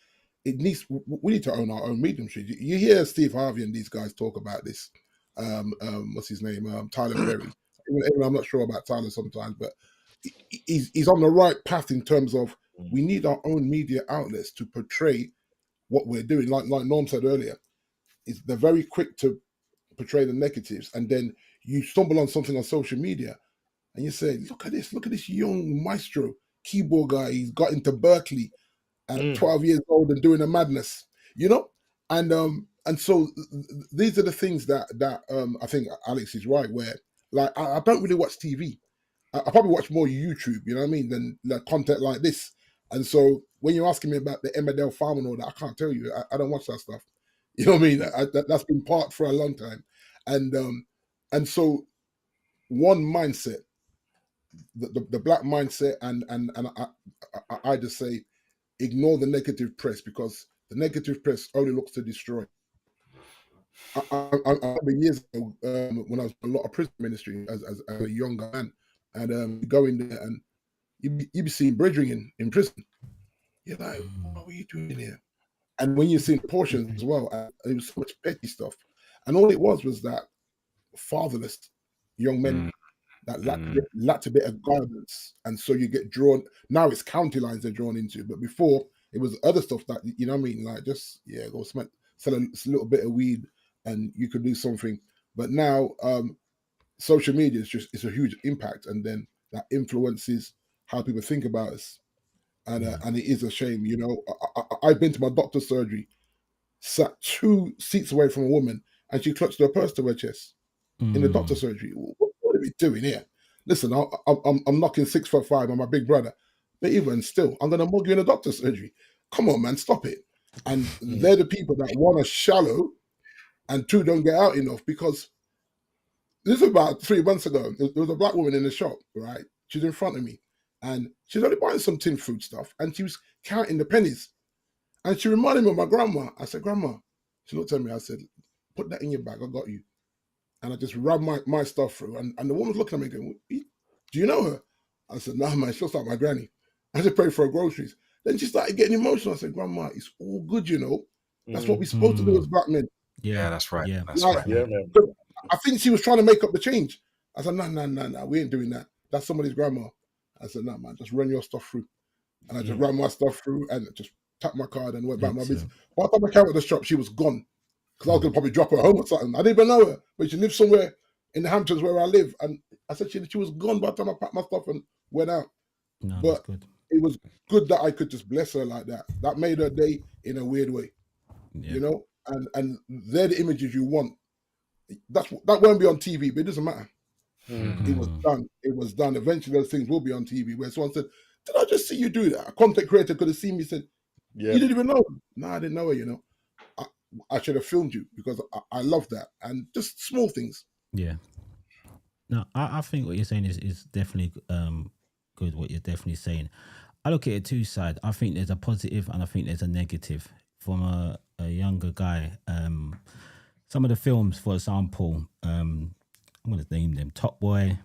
we need to own our own medium street. You hear Steve Harvey and these guys talk about this. What's his name? Tyler Perry. Even I'm not sure about Tyler sometimes, but he's on the right path in terms of we need our own media outlets to portray what we're doing. Like Norm said earlier, they're very quick to portray the negatives, and then you stumble on something on social media, and you say, look at this young maestro keyboard guy. He's got into Berkeley at 12 years old and doing a madness, and so these are the things that I think Alex is right, where like I don't really watch TV. I probably watch more YouTube, you know what I mean, than content like this. And so when you're asking me about the Emmerdale Farm and all that, I can't tell you. I don't watch that stuff. You know what I mean? That's been part for a long time. And so one mindset, the black mindset, and I just say ignore the negative press, because the negative press only looks to destroy. I remember years ago when I was a lot of prison ministry as a younger man, and go in there and you be seeing brethren in prison. You're like, what are you doing here? And when you're seeing portions as well, it was so much petty stuff. And all it was that fatherless young men that lacked a bit of guidance. And so you get drawn, now it's county lines they're drawn into, but before it was other stuff that, you know what I mean? Like just, go sell a little bit of weed and you could do something. But now social media it's a huge impact, and then that influences how people think about us. And it is a shame, you know. I've been to my doctor's surgery, sat 2 seats away from a woman, and she clutched her purse to her chest in the doctor's surgery. What are we doing here? Listen, I'm knocking 6'5", I'm my big brother, but even still, I'm gonna mug you in a doctor's surgery. Come on, man, stop it. And they're the people that want to shallow, and 2 don't get out enough, because this was about 3 months ago. There was a black woman in the shop, right? She's in front of me, and she's only buying some tin food stuff, and she was counting the pennies. And she reminded me of my grandma. I said, Grandma. She looked at me. I said, put that in your bag. I got you. And I just rubbed my stuff through. And the woman's looking at me going, do you know her? I said, no, man, she looks like my granny. I just paid for her groceries. Then she started getting emotional. I said, Grandma, it's all good, you know. That's what we're supposed to do as black men. Yeah, that's right. Yeah, that's Like, right. Yeah, man. I think she was trying to make up the change. I said, no, we ain't doing that. That's somebody's grandma. I said, no, man, just run your stuff through. And I just ran my stuff through and just tapped my card and went back my business. By the time I came out of the shop, she was gone. Because I was going to probably drop her home or something. I didn't even know her, but she lived somewhere in the Hamptons where I live. And I said she was gone by the time I packed my stuff and went out. No, But that's good. it was good that I could just bless her like that. That made her day in a weird way, you know? And they're the images you want. That won't be on TV, but it doesn't matter. It was done. It was done. Eventually, those things will be on TV, where someone said, did I just see you do that? A content creator could have seen me and said, you didn't even know her. No, I didn't know her, you know. I should have filmed you, because I love that. And just small things. Yeah. No, I think what you're saying is definitely good, what you're definitely saying. I look at it 2 sides. I think there's a positive and I think there's a negative. From a younger guy, some of the films, for example, I'm going to name them: Top Boy,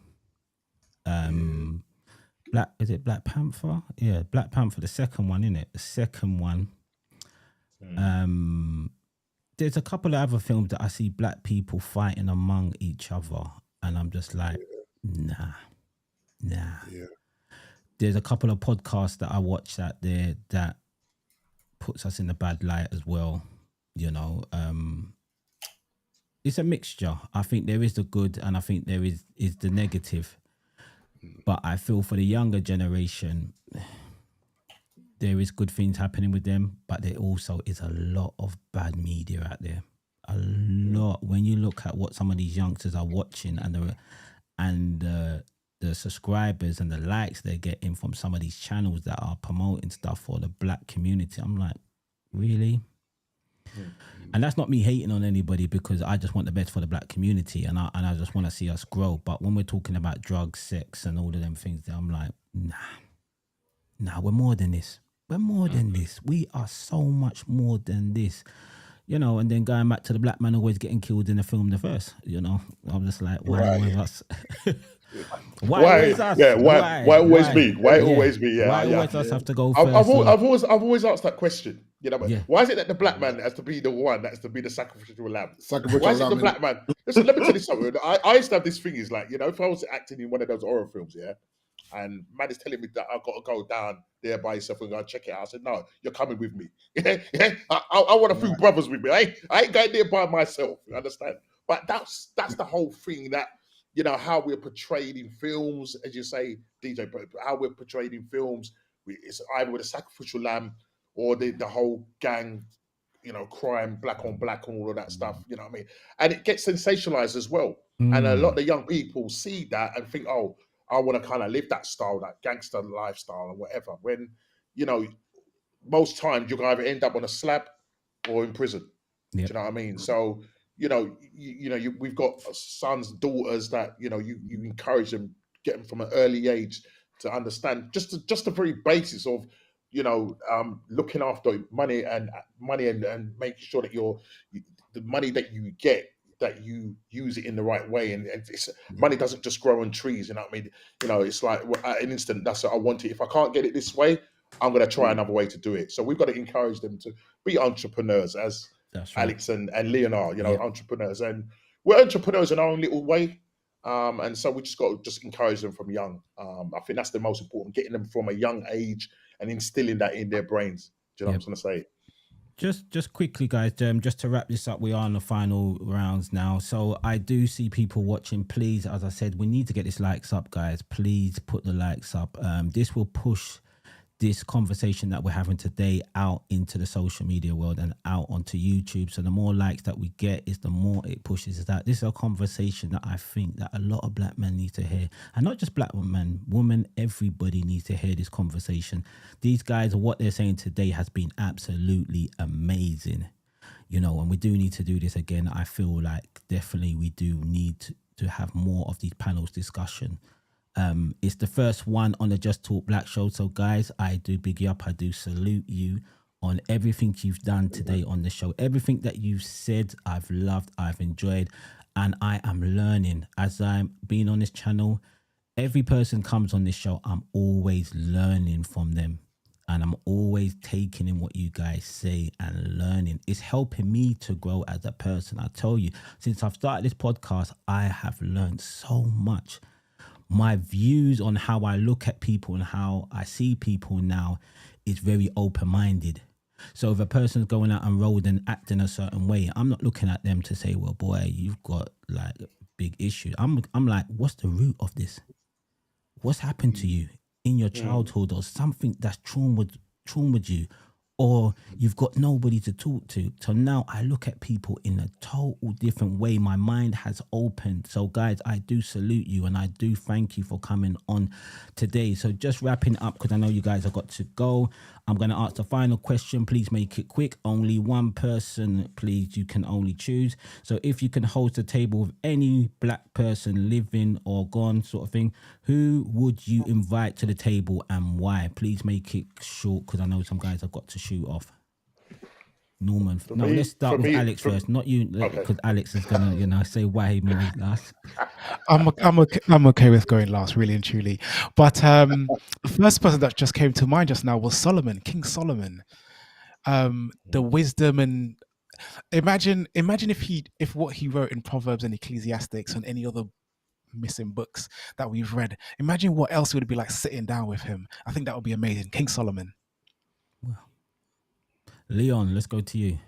Black Panther? Yeah, Black Panther, the second one, innit? The second one. There's a couple of other films that I see black people fighting among each other, and I'm just like, nah. Yeah. There's a couple of podcasts that I watch out there that puts us in a bad light as well, you know. It's a mixture. I think there is the good and I think there is the negative. But I feel for the younger generation, there is good things happening with them, but there also is a lot of bad media out there. A lot. When you look at what some of these youngsters are watching and the subscribers and the likes they're getting from some of these channels that are promoting stuff for the black community, I'm like, really? And that's not me hating on anybody, because I just want the best for the black community, and I just want to see us grow. But when we're talking about drugs, sex, and all of them things, I'm like, nah, we're more than this. We're more than this. We are so much more than this. You know, and then going back to the black man always getting killed in the film the first, you know. I'm just like, why Right. always us? Why always us? Yeah. Why always me? Why Yeah. always me? Why Yeah. always us have to go I've, first? Or, I've always asked that question. You know, yeah. why is it that the black man has to be the one that has to be the sacrificial lamb? Sacrificial Why is it the lamb, black man? Listen, let me tell you something. I used to have this thing is like, you know, if I was acting in one of those horror films, yeah, and man is telling me that I've got to go down there by yourself and go and check it out. I said, no, you're coming with me. I want a few brothers with me. I ain't going there by myself. You understand? But that's the whole thing that, you know, how we're portrayed in films, as you say, DJ, how we're portrayed in films. It's either with a sacrificial lamb or the whole gang, you know, crime, black on black, and all of that stuff. You know what I mean? And it gets sensationalized as well. And a lot of the young people see that and think, oh, I want to kind of live that style, that gangster lifestyle, or whatever. When, you know, most times you're going to either end up on a slab or in prison. Do you know what I mean? So, you know, we've got sons, daughters that, you know, you encourage them, get them from an early age to understand just the very basis of, you know, looking after money and making sure that the money that you get, that you use it in the right way, and money doesn't just grow on trees. You know what I mean? You know, it's like at an instant, that's what I want it. If I can't get it this way, I'm going to try another way to do it. So we've got to encourage them to be entrepreneurs, as That's right. Alex and Leon are, you know, entrepreneurs, and we're entrepreneurs in our own little way. And so we just got to just encourage them from young. I think that's the most important, getting them from a young age and instilling that in their brains. Do you know what I'm trying to say? Just quickly, guys, just to wrap this up, we are on the final rounds now. So I do see people watching. Please, as I said, we need to get this likes up, guys. Please put the likes up. This will push this conversation that we're having today out into the social media world and out onto YouTube. So the more likes that we get is the more it pushes us out. This is a conversation that I think that a lot of black men need to hear. And not just black men, women, everybody needs to hear this conversation. These guys, what they're saying today has been absolutely amazing. You know, and we do need to do this again. I feel like definitely we do need to have more of these panels discussion. It's the first one on the Just Talk Black show. So guys, I do big you up. I do salute you on everything you've done today on the show. Everything that you've said, I've loved, I've enjoyed, and I am learning as I'm being on this channel. Every person comes on this show, I'm always learning from them. And I'm always taking in what you guys say and learning. It's helping me to grow as a person. I tell you, since I've started this podcast, I have learned so much. My views on how I look at people and how I see people now is very open-minded. So if a person's going out on road and acting a certain way, I'm not looking at them to say, well, boy, you've got like big issues. I'm like, what's the root of this? What's happened to you in your childhood, or something that's traumatized you, or you've got nobody to talk to? So now I look at people in a total different way. My mind has opened. So guys, I do salute you and I do thank you for coming on today. So just wrapping up, because I know you guys have got to go. I'm going to ask the final question. Please make it quick. Only one person, please. You can only choose. So if you can host a table with any black person living or gone sort of thing, who would you invite to the table and why? Please make it short, because I know some guys have got to shoot off. Norman. Let's start with Alex first. Not you, because Alex is going to, say why me last. I'm okay with going last, really and truly. But the first person that just came to mind just now was Solomon, King Solomon. The wisdom, and imagine if what he wrote in Proverbs and Ecclesiastics and any other missing books that we've read. Imagine what else it would be like sitting down with him. I think that would be amazing. King Solomon. Well, Leon, let's go to you.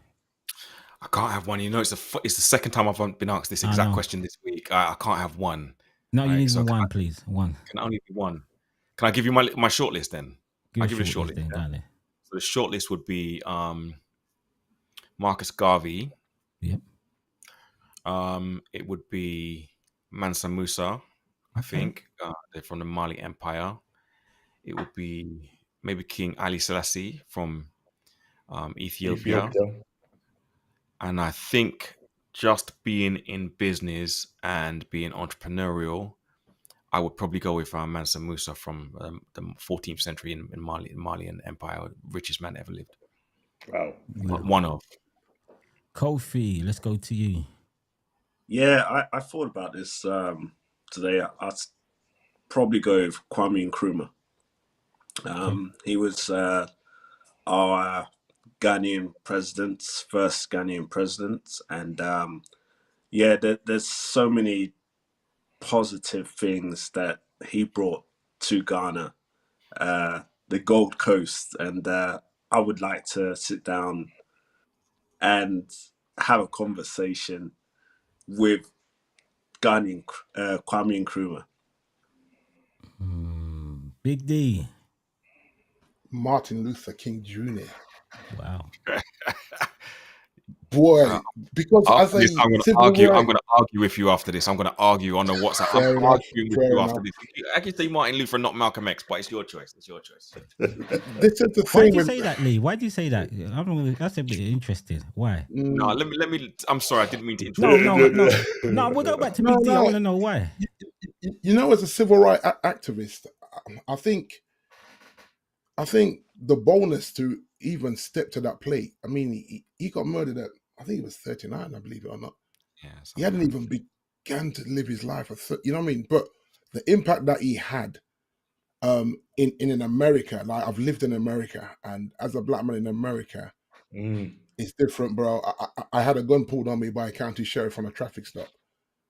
I can't have one. It's the second time I've been asked this exact question this week. I can't have one. No, you need one, please. One. Can only be one. Can I give you my short list then? I'll give you a short list. Yeah. So the short list would be Marcus Garvey. Yep. It would be Mansa Musa, I think. They're from the Mali Empire. It would be maybe King Ali Selassie from Ethiopia. And I think just being in business and being entrepreneurial, I would probably go with Mansa Musa from the 14th century in Malian Empire, richest man ever lived. Wow. One of. Kofi, let's go to you. Yeah, I thought about this today. I'd probably go with Kwame Nkrumah. He was our Ghanaian president, first Ghanaian president, and there's so many positive things that he brought to Ghana, the Gold Coast, and I would like to sit down and have a conversation with Ghanaian Kwame Nkrumah. Big D. Martin Luther King Jr. Wow. Boy, because as After a this, I'm going to civil argue. I'm rights, going to argue with you after this. I'm going to argue on the WhatsApp. fair I'm enough, arguing with fair you enough. after this. I can say Martin Luther, not Malcolm X, but it's your choice. It's your choice. This is the Why thing did you with say that, Lee? Why did you say that? That's a bit interesting. Why? No, let me. I'm sorry, I didn't mean to interrupt. No. We'll go back to No, Big D. I no. want to know why. You know, as a civil rights activist, I think the bonus to even step to that plate. I mean, he got murdered at, I think he was 39, I believe it or not. Yeah, He hadn't even began to live his life. You know what I mean? But the impact that he had in America, like I've lived in America, and as a black man in America, it's different, bro. I had a gun pulled on me by a county sheriff on a traffic stop.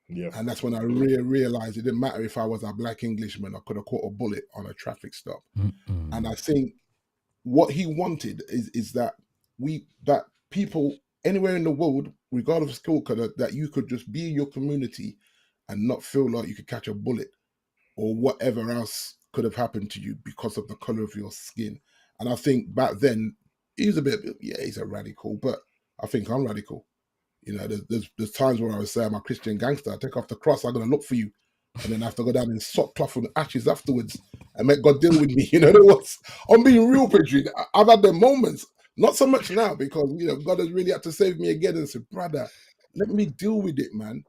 Yeah. And that's when I realized it didn't matter if I was a black Englishman, I could have caught a bullet on a traffic stop. And I think what he wanted is that people anywhere in the world, regardless of skill color, that you could just be in your community and not feel like you could catch a bullet or whatever else could have happened to you because of the color of your skin. And I think back then he was he's a radical, but I think I'm radical. You know, there's times where I would say I'm a Christian gangster. I take off the cross, I'm gonna look for you, and then I have to go down in sackcloth and ashes afterwards and make God deal with me. You know what? I'm being real, Pedri. I've had the moments, not so much now because God has really had to save me again and said, brother, let me deal with it, man.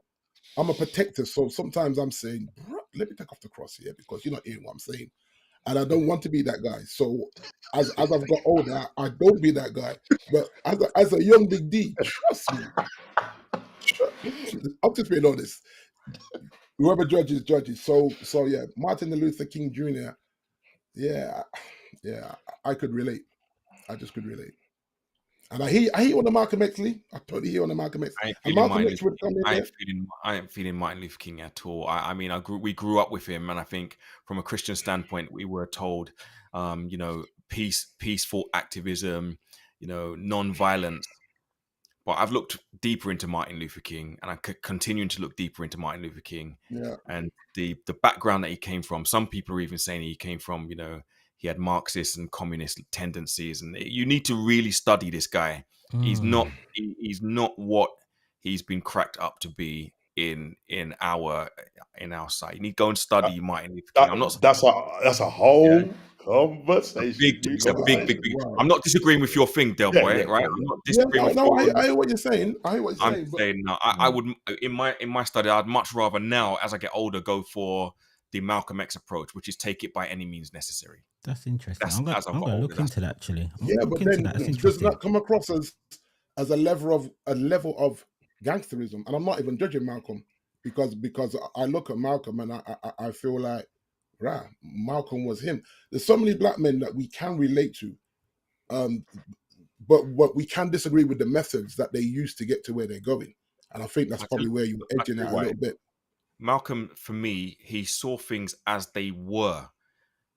I'm a protector, so sometimes I'm saying, bro, let me take off the cross here because you're not hearing what I'm saying, and I don't want to be that guy. So as I've got older, I don't be that guy. But as a young Big D, trust me. I'm just being honest. Whoever judges. So yeah, Martin Luther King Jr. Yeah, I could relate. I just could relate. And I hear on the Malcolm X, Lee. I totally hear on the Malcolm X. And Malcolm X would come in there. I ain't feeling Martin Luther King at all. I mean, we grew up with him, and I think from a Christian standpoint, we were told, peaceful activism, non-violence. But I've looked deeper into Martin Luther King, and I'm continuing to look deeper into Martin Luther King. Yeah. And the background that he came from. Some people are even saying he came from, he had Marxist and communist tendencies, and you need to really study this guy. He's not what he's been cracked up to be in our side. You need to go and study Martin Luther King. That's a whole conversation. It's a big. Wow. I'm not disagreeing with your thing, Del Boy, right? I'm not disagreeing with I hear what you're saying. I'm saying no. I would in my study, I'd much rather now, as I get older, go for the Malcolm X approach, which is take it by any means necessary. That's interesting. I'm going to look into that actually. But then does that come across as a level of gangsterism? And I'm not even judging Malcolm because I look at Malcolm and I feel like, right, Malcolm was him. There's so many black men that we can relate to, but what we can disagree with the methods that they use to get to where they're going. And I think that's probably where you're edging out a little bit. Malcolm, for me, he saw things as they were,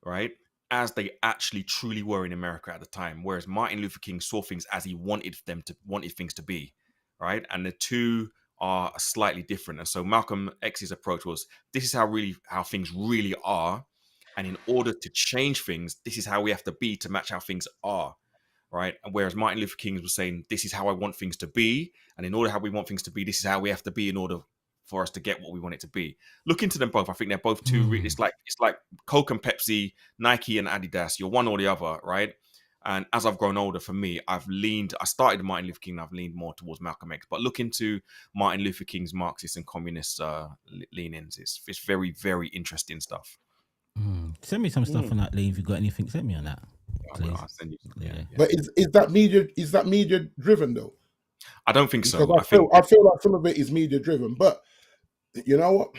right? As they actually truly were in America at the time. Whereas Martin Luther King saw things as he wanted things to be, right? And the two are slightly different. And so Malcolm X's approach was, this is how things really are. And in order to change things, this is how we have to be to match how things are, right? And whereas Martin Luther King was saying, this is how I want things to be. And in order how we want things to be, this is how we have to be in order for us to get what we want it to be. Look into them both. I think they're both two. It's like Coke and Pepsi, Nike and Adidas. You're one or the other, right? And as I've grown older, for me, I started Martin Luther King, and I've leaned more towards Malcolm X. But look into Martin Luther King's Marxist and communist leanings. It's very, very interesting stuff. Send me some stuff on that, Lee. If you got anything, send me on that, please. I'll send you some, yeah. But is that media driven though? I don't think Because so. I feel like some of it is media driven. But you know what?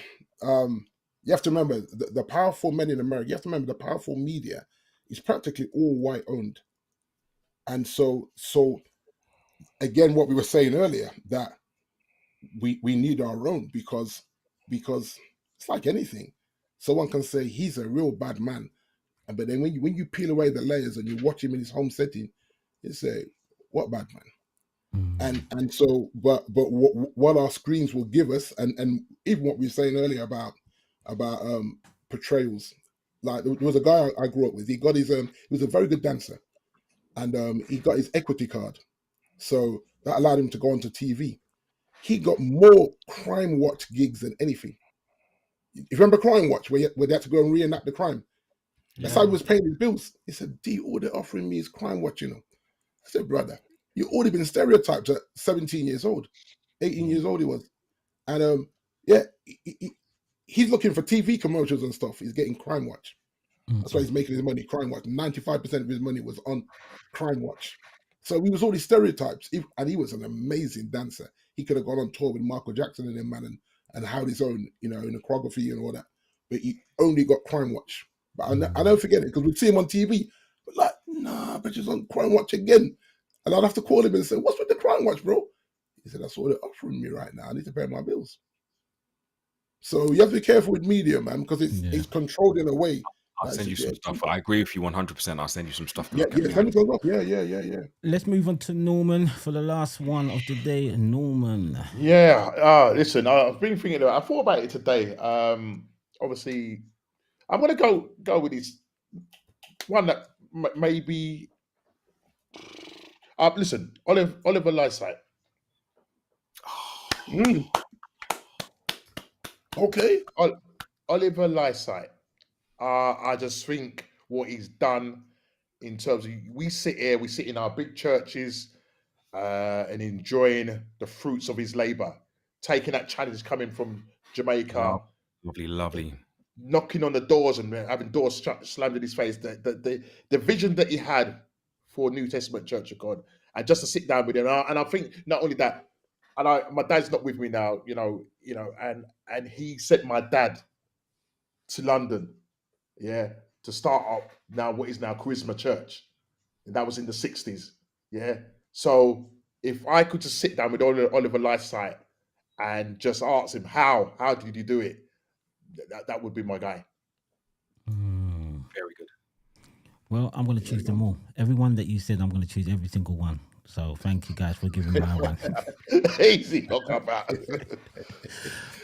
You have to remember the powerful men in America. You have to remember the powerful media is practically all white owned. And so again, what we were saying earlier, that we need our own because it's like anything. Someone can say he's a real bad man, but then when you peel away the layers and you watch him in his home setting, you say, what bad man? And so, but what our screens will give us, and even what we were saying earlier about portrayals. Like there was a guy I grew up with. He got his he was a very good dancer, and he got his equity card, so that allowed him to go onto TV. He got more Crime Watch gigs than anything. You remember Crime Watch, where they had to go and reenact the crime? That's how he was paying his bills. He said, D, all they're offering me is Crime Watch, I said, brother, you've already been stereotyped at 17 years old. 18 years old he was. And he's looking for TV commercials and stuff. He's getting Crime Watch. That's why he's making his money, Crime Watch. 95% of his money was on Crime Watch. So he was all these stereotypes. And he was an amazing dancer. He could have gone on tour with Michael Jackson and them, man, and had his own, in the choreography and all that. But he only got Crime Watch. But I never forget it, because we'd see him on TV. But like, nah, but he's on Crime Watch again. And I'd have to call him and say, what's with the Crime Watch, bro? He said, that's all they're offering me right now. I need to pay my bills. So you have to be careful with media, man, because it's controlled in a way. I'll send you some stuff. I agree with you 100%. I'll send you some stuff. Yeah. Let's move on to Norman for the last one of the day. Norman. Yeah. Listen, I've been thinking about. I thought about it today. Obviously, I'm gonna go with this one that maybe. Listen, Oliver Lysite. Okay, Oliver Lysite. I just think what he's done in terms of, we sit in our big churches and enjoying the fruits of his labor, taking that challenge coming from Jamaica. Lovely. Knocking on the doors and having doors slammed in his face. The vision that he had for New Testament Church of God, and just to sit down with him. And I think not only that, and my dad's not with me now, and he sent my dad to London, to start up now what is now Charisma Church, and that was in the 60s, So if I could just sit down with Oliver Lysite and just ask him how did you do it, that would be my guy. Very good. Well, I'm going to choose them all. Everyone that you said, I'm going to choose every single one. So thank you guys for giving me my one. Easy, knock about.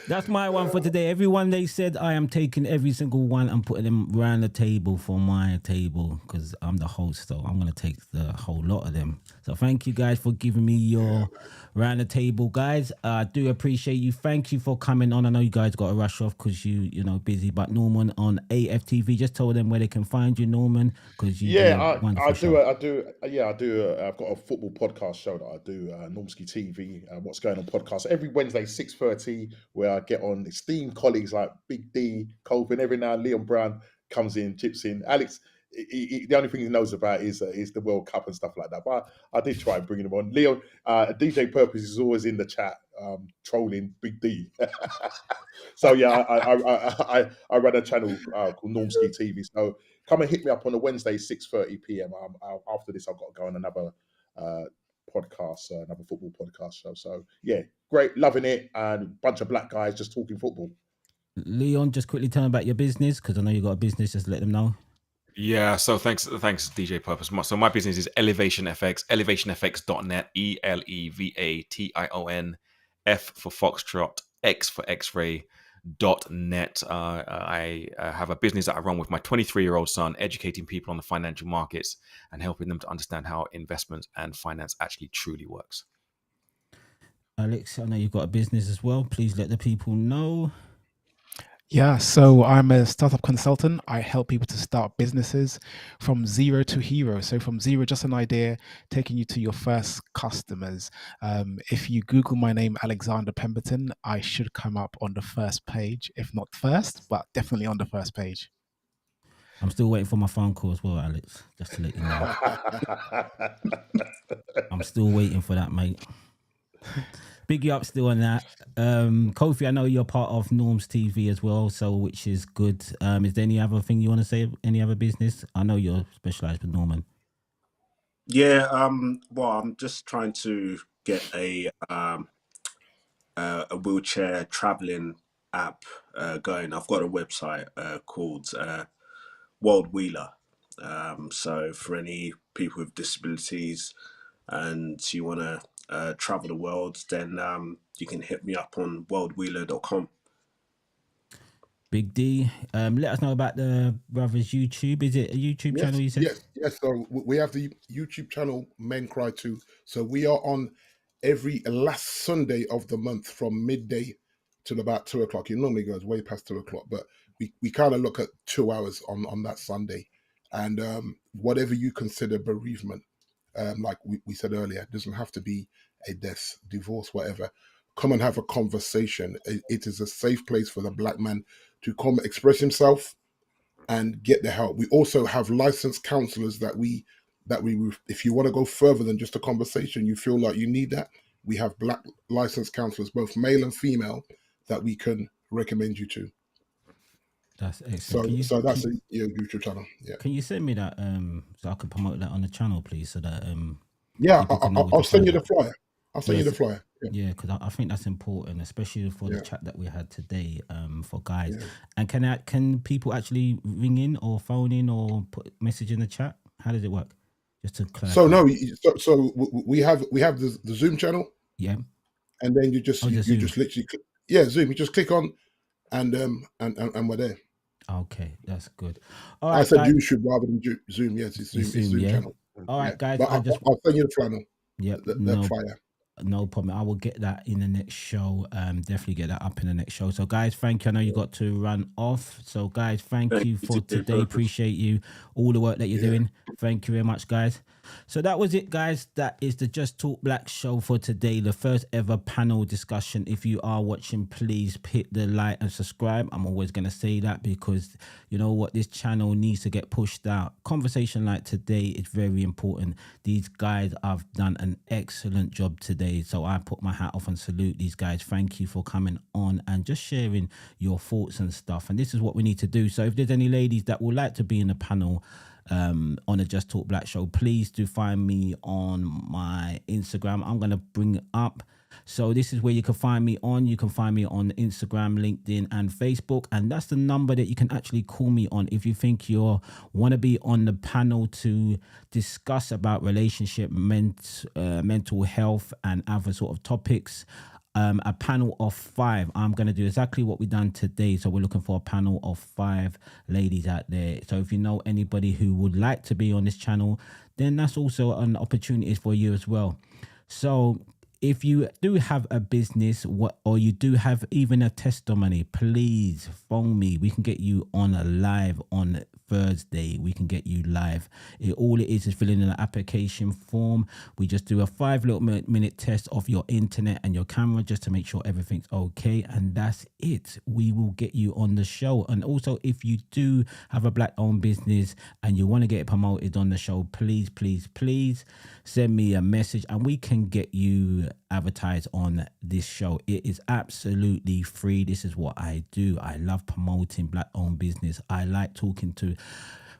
That's my one for today. Everyone they said, I am taking every single one and putting them around the table for my table, because I'm the host, so I'm going to take the whole lot of them. So thank you guys for giving me your round the table, guys. I do appreciate you. Thank you for coming on. I know you guys got to rush off because you know busy, but Norman on AFTV, just tell them where they can find you, Norman, because you I do. I've got a football podcast show that I do, Normski TV, What's Going On podcast, every Wednesday 6:30, where I get on esteemed colleagues like Big D, Colvin, every now and Leon Brown comes in, chips in. Alex, the only thing he knows about is the World Cup and stuff like that. But I did try bringing him on. Leon, DJ Purpose is always in the chat, trolling Big D. So yeah, I run a channel called Normski TV. So come and hit me up on a Wednesday 6:30 p.m. After this, I've got to go on another podcast, another football podcast show. So yeah, great, loving it, and a bunch of black guys just talking football. Leon, just quickly tell them about your business, because I know you got a business. Just let them know. Yeah, so thanks DJ Purpose. So my business is Elevation FX, elevationfx.net, ELEVATION, F for Foxtrot, X for X-ray .net. I have a business that I run with my 23-year-old son, educating people on the financial markets and helping them to understand how investments and finance actually truly works. Alex, I know you've got a business as well. Please let the people know. Yeah, so I'm a startup consultant. I help people to start businesses from zero to hero. So from zero, just an idea, taking you to your first customers. If you Google my name, Alexander Pemberton, I should come up on the first page, if not first, but definitely on the first page. I'm still waiting for my phone call as well, Alex, just to let you know. I'm still waiting for that, mate. Big you up still on that. Kofi, I know you're part of Norms TV as well, so which is good. Is there any other thing you want to say? Any other business? I know you're specialized with Norman. Yeah, well, I'm just trying to get a wheelchair traveling app going. I've got a website called World Wheeler. So for any people with disabilities and you want to travel the world, then you can hit me up on worldwheeler.com. Big D, let us know about the brothers YouTube. Is it a YouTube channel you said? Yes. So we have the YouTube channel Men Cry 2. So we are on every last Sunday of the month from midday till about 2 o'clock. It normally goes way past 2 o'clock, but we kind of look at 2 hours on that Sunday. And whatever you consider bereavement, like we said earlier, it doesn't have to be a death, divorce, whatever. Come and have a conversation. It is a safe place for the Black man to come express himself and get the help. We also have licensed counselors that we, if you want to go further than just a conversation, you feel like you need that, we have Black licensed counselors, both male and female, that we can recommend you to. That's excellent. So that's a YouTube channel. Yeah. Can you send me that so I can promote that on the channel, please? So that yeah, I'll send you the flyer. I'll send you the flyer. Yeah, because I think that's important, especially for the chat that we had today for guys. And can people actually ring in or phone in or put message in the chat? How does it work? Just to clarify. So no, so we have the Zoom channel. Yeah. And then you just literally Zoom. You just click on and we're there. Okay, that's good. All right, I said YouTube rather than Zoom. Yes, it's Zoom channel. All right, guys. But I'll send you the flannel. Yep. The flyer. No problem. I will get that in the next show. Definitely get that up in the next show. So, guys, thank you. I know you got to run off. So, guys, thank you for today. Appreciate you. All the work that you're doing. Thank you very much, guys. So that was it, guys. That is the Just Talk Black show for today. The first ever panel discussion. If you are watching, please hit the like and subscribe. I'm always going to say that because you know what? This channel needs to get pushed out. Conversation like today is very important. These guys have done an excellent job today. So I put my hat off and salute these guys. Thank you for coming on and just sharing your thoughts and stuff. And this is what we need to do. So if there's any ladies that would like to be in the panel on the Just Talk Black show, please do find me on my Instagram. I'm going to bring it up. So this is where you can find me on. You can find me on Instagram, LinkedIn, and Facebook. And that's the number that you can actually call me on if you think you want to be on the panel to discuss about relationship, mental health, and other sort of topics. A panel of 5. I'm going to do exactly what we've done today. So we're looking for a panel of 5 ladies out there. So if you know anybody who would like to be on this channel, then that's also an opportunity for you as well. So if you do have a business or you do have even a testimony, please phone me. We can get you on a live on Thursday. We can get you live. All it is filling in an application form. We just do a 5 little minute test of your internet and your camera just to make sure everything's okay. And that's it. We will get you on the show. And also, if you do have a Black owned business and you want to get it promoted on the show, please, please, please send me a message and we can get you advertised on this show. It is absolutely free. This is what I do. I love promoting Black owned business. I like talking to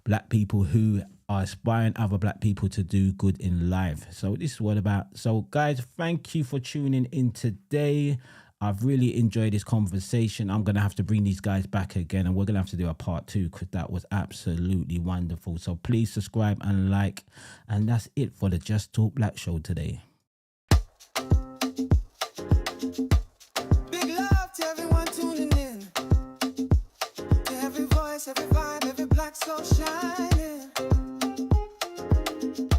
Black people who are aspiring other Black people to do good in life. So this is what about. So guys, thank you for tuning in today. I've really enjoyed this conversation. I'm going to have to bring these guys back again and we're going to have to do a part 2 because that was absolutely wonderful. So please subscribe and like. And that's it for the Just Talk Black show today. Big love to everyone tuning in. To every voice, every vibe, every Black soul shining.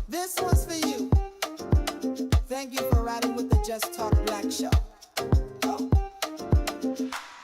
This one's for you. Thank you for riding with the Just Talk Black show.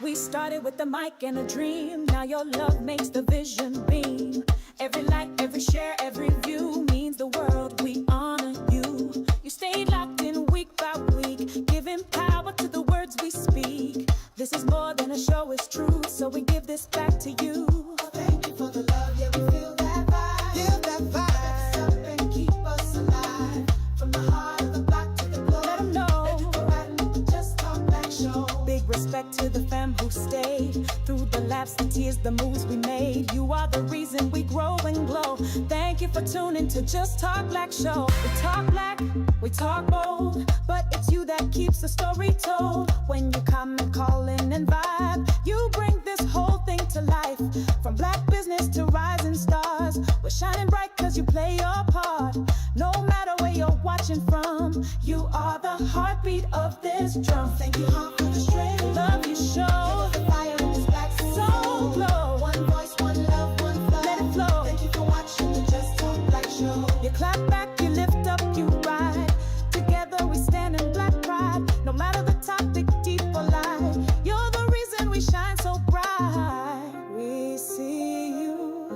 We started with the mic and a dream. Now your love makes the vision beam. Every like, every share, every view means the world. We honor you. You stayed locked in week by week, giving power to the words we speak. This is more than a show, it's true. So we give this back to you. Thank you for the love, yeah, we feel that vibe. Feel that vibe. Lift us up and keep us alive. From the heart of the block to the globe. Let them know. Thank you for riding with the Just Talk Black show. Big respect to the fam who stayed through the laughs, the tears, the moves we made. You are the reason we grow and glow. Thank you for tuning to Just Talk Black show. We talk black, we talk bold, but it's you that keeps the story told. When you come and call in and vibe, you bring this whole thing to life. From black business to rising stars, we're shining bright cause you play your part. No matter where you're watching from, you are the heartbeat of this drum. Thank you, heart, for the strength. Love you show. The fire in this black soul glow. One voice, one love, one flow. Let it flow. Thank you for watching the Just Talk Black show. You clap back, you lift up, you ride. Together we stand in black pride. No matter the topic, deep or light, you're the reason we shine so bright. We see you,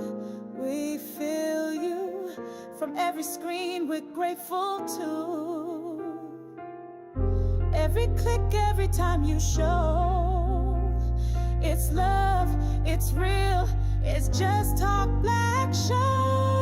we feel you. From every screen we're grateful to. Every click, every time you show. It's love, it's real, it's Just Talk Black show.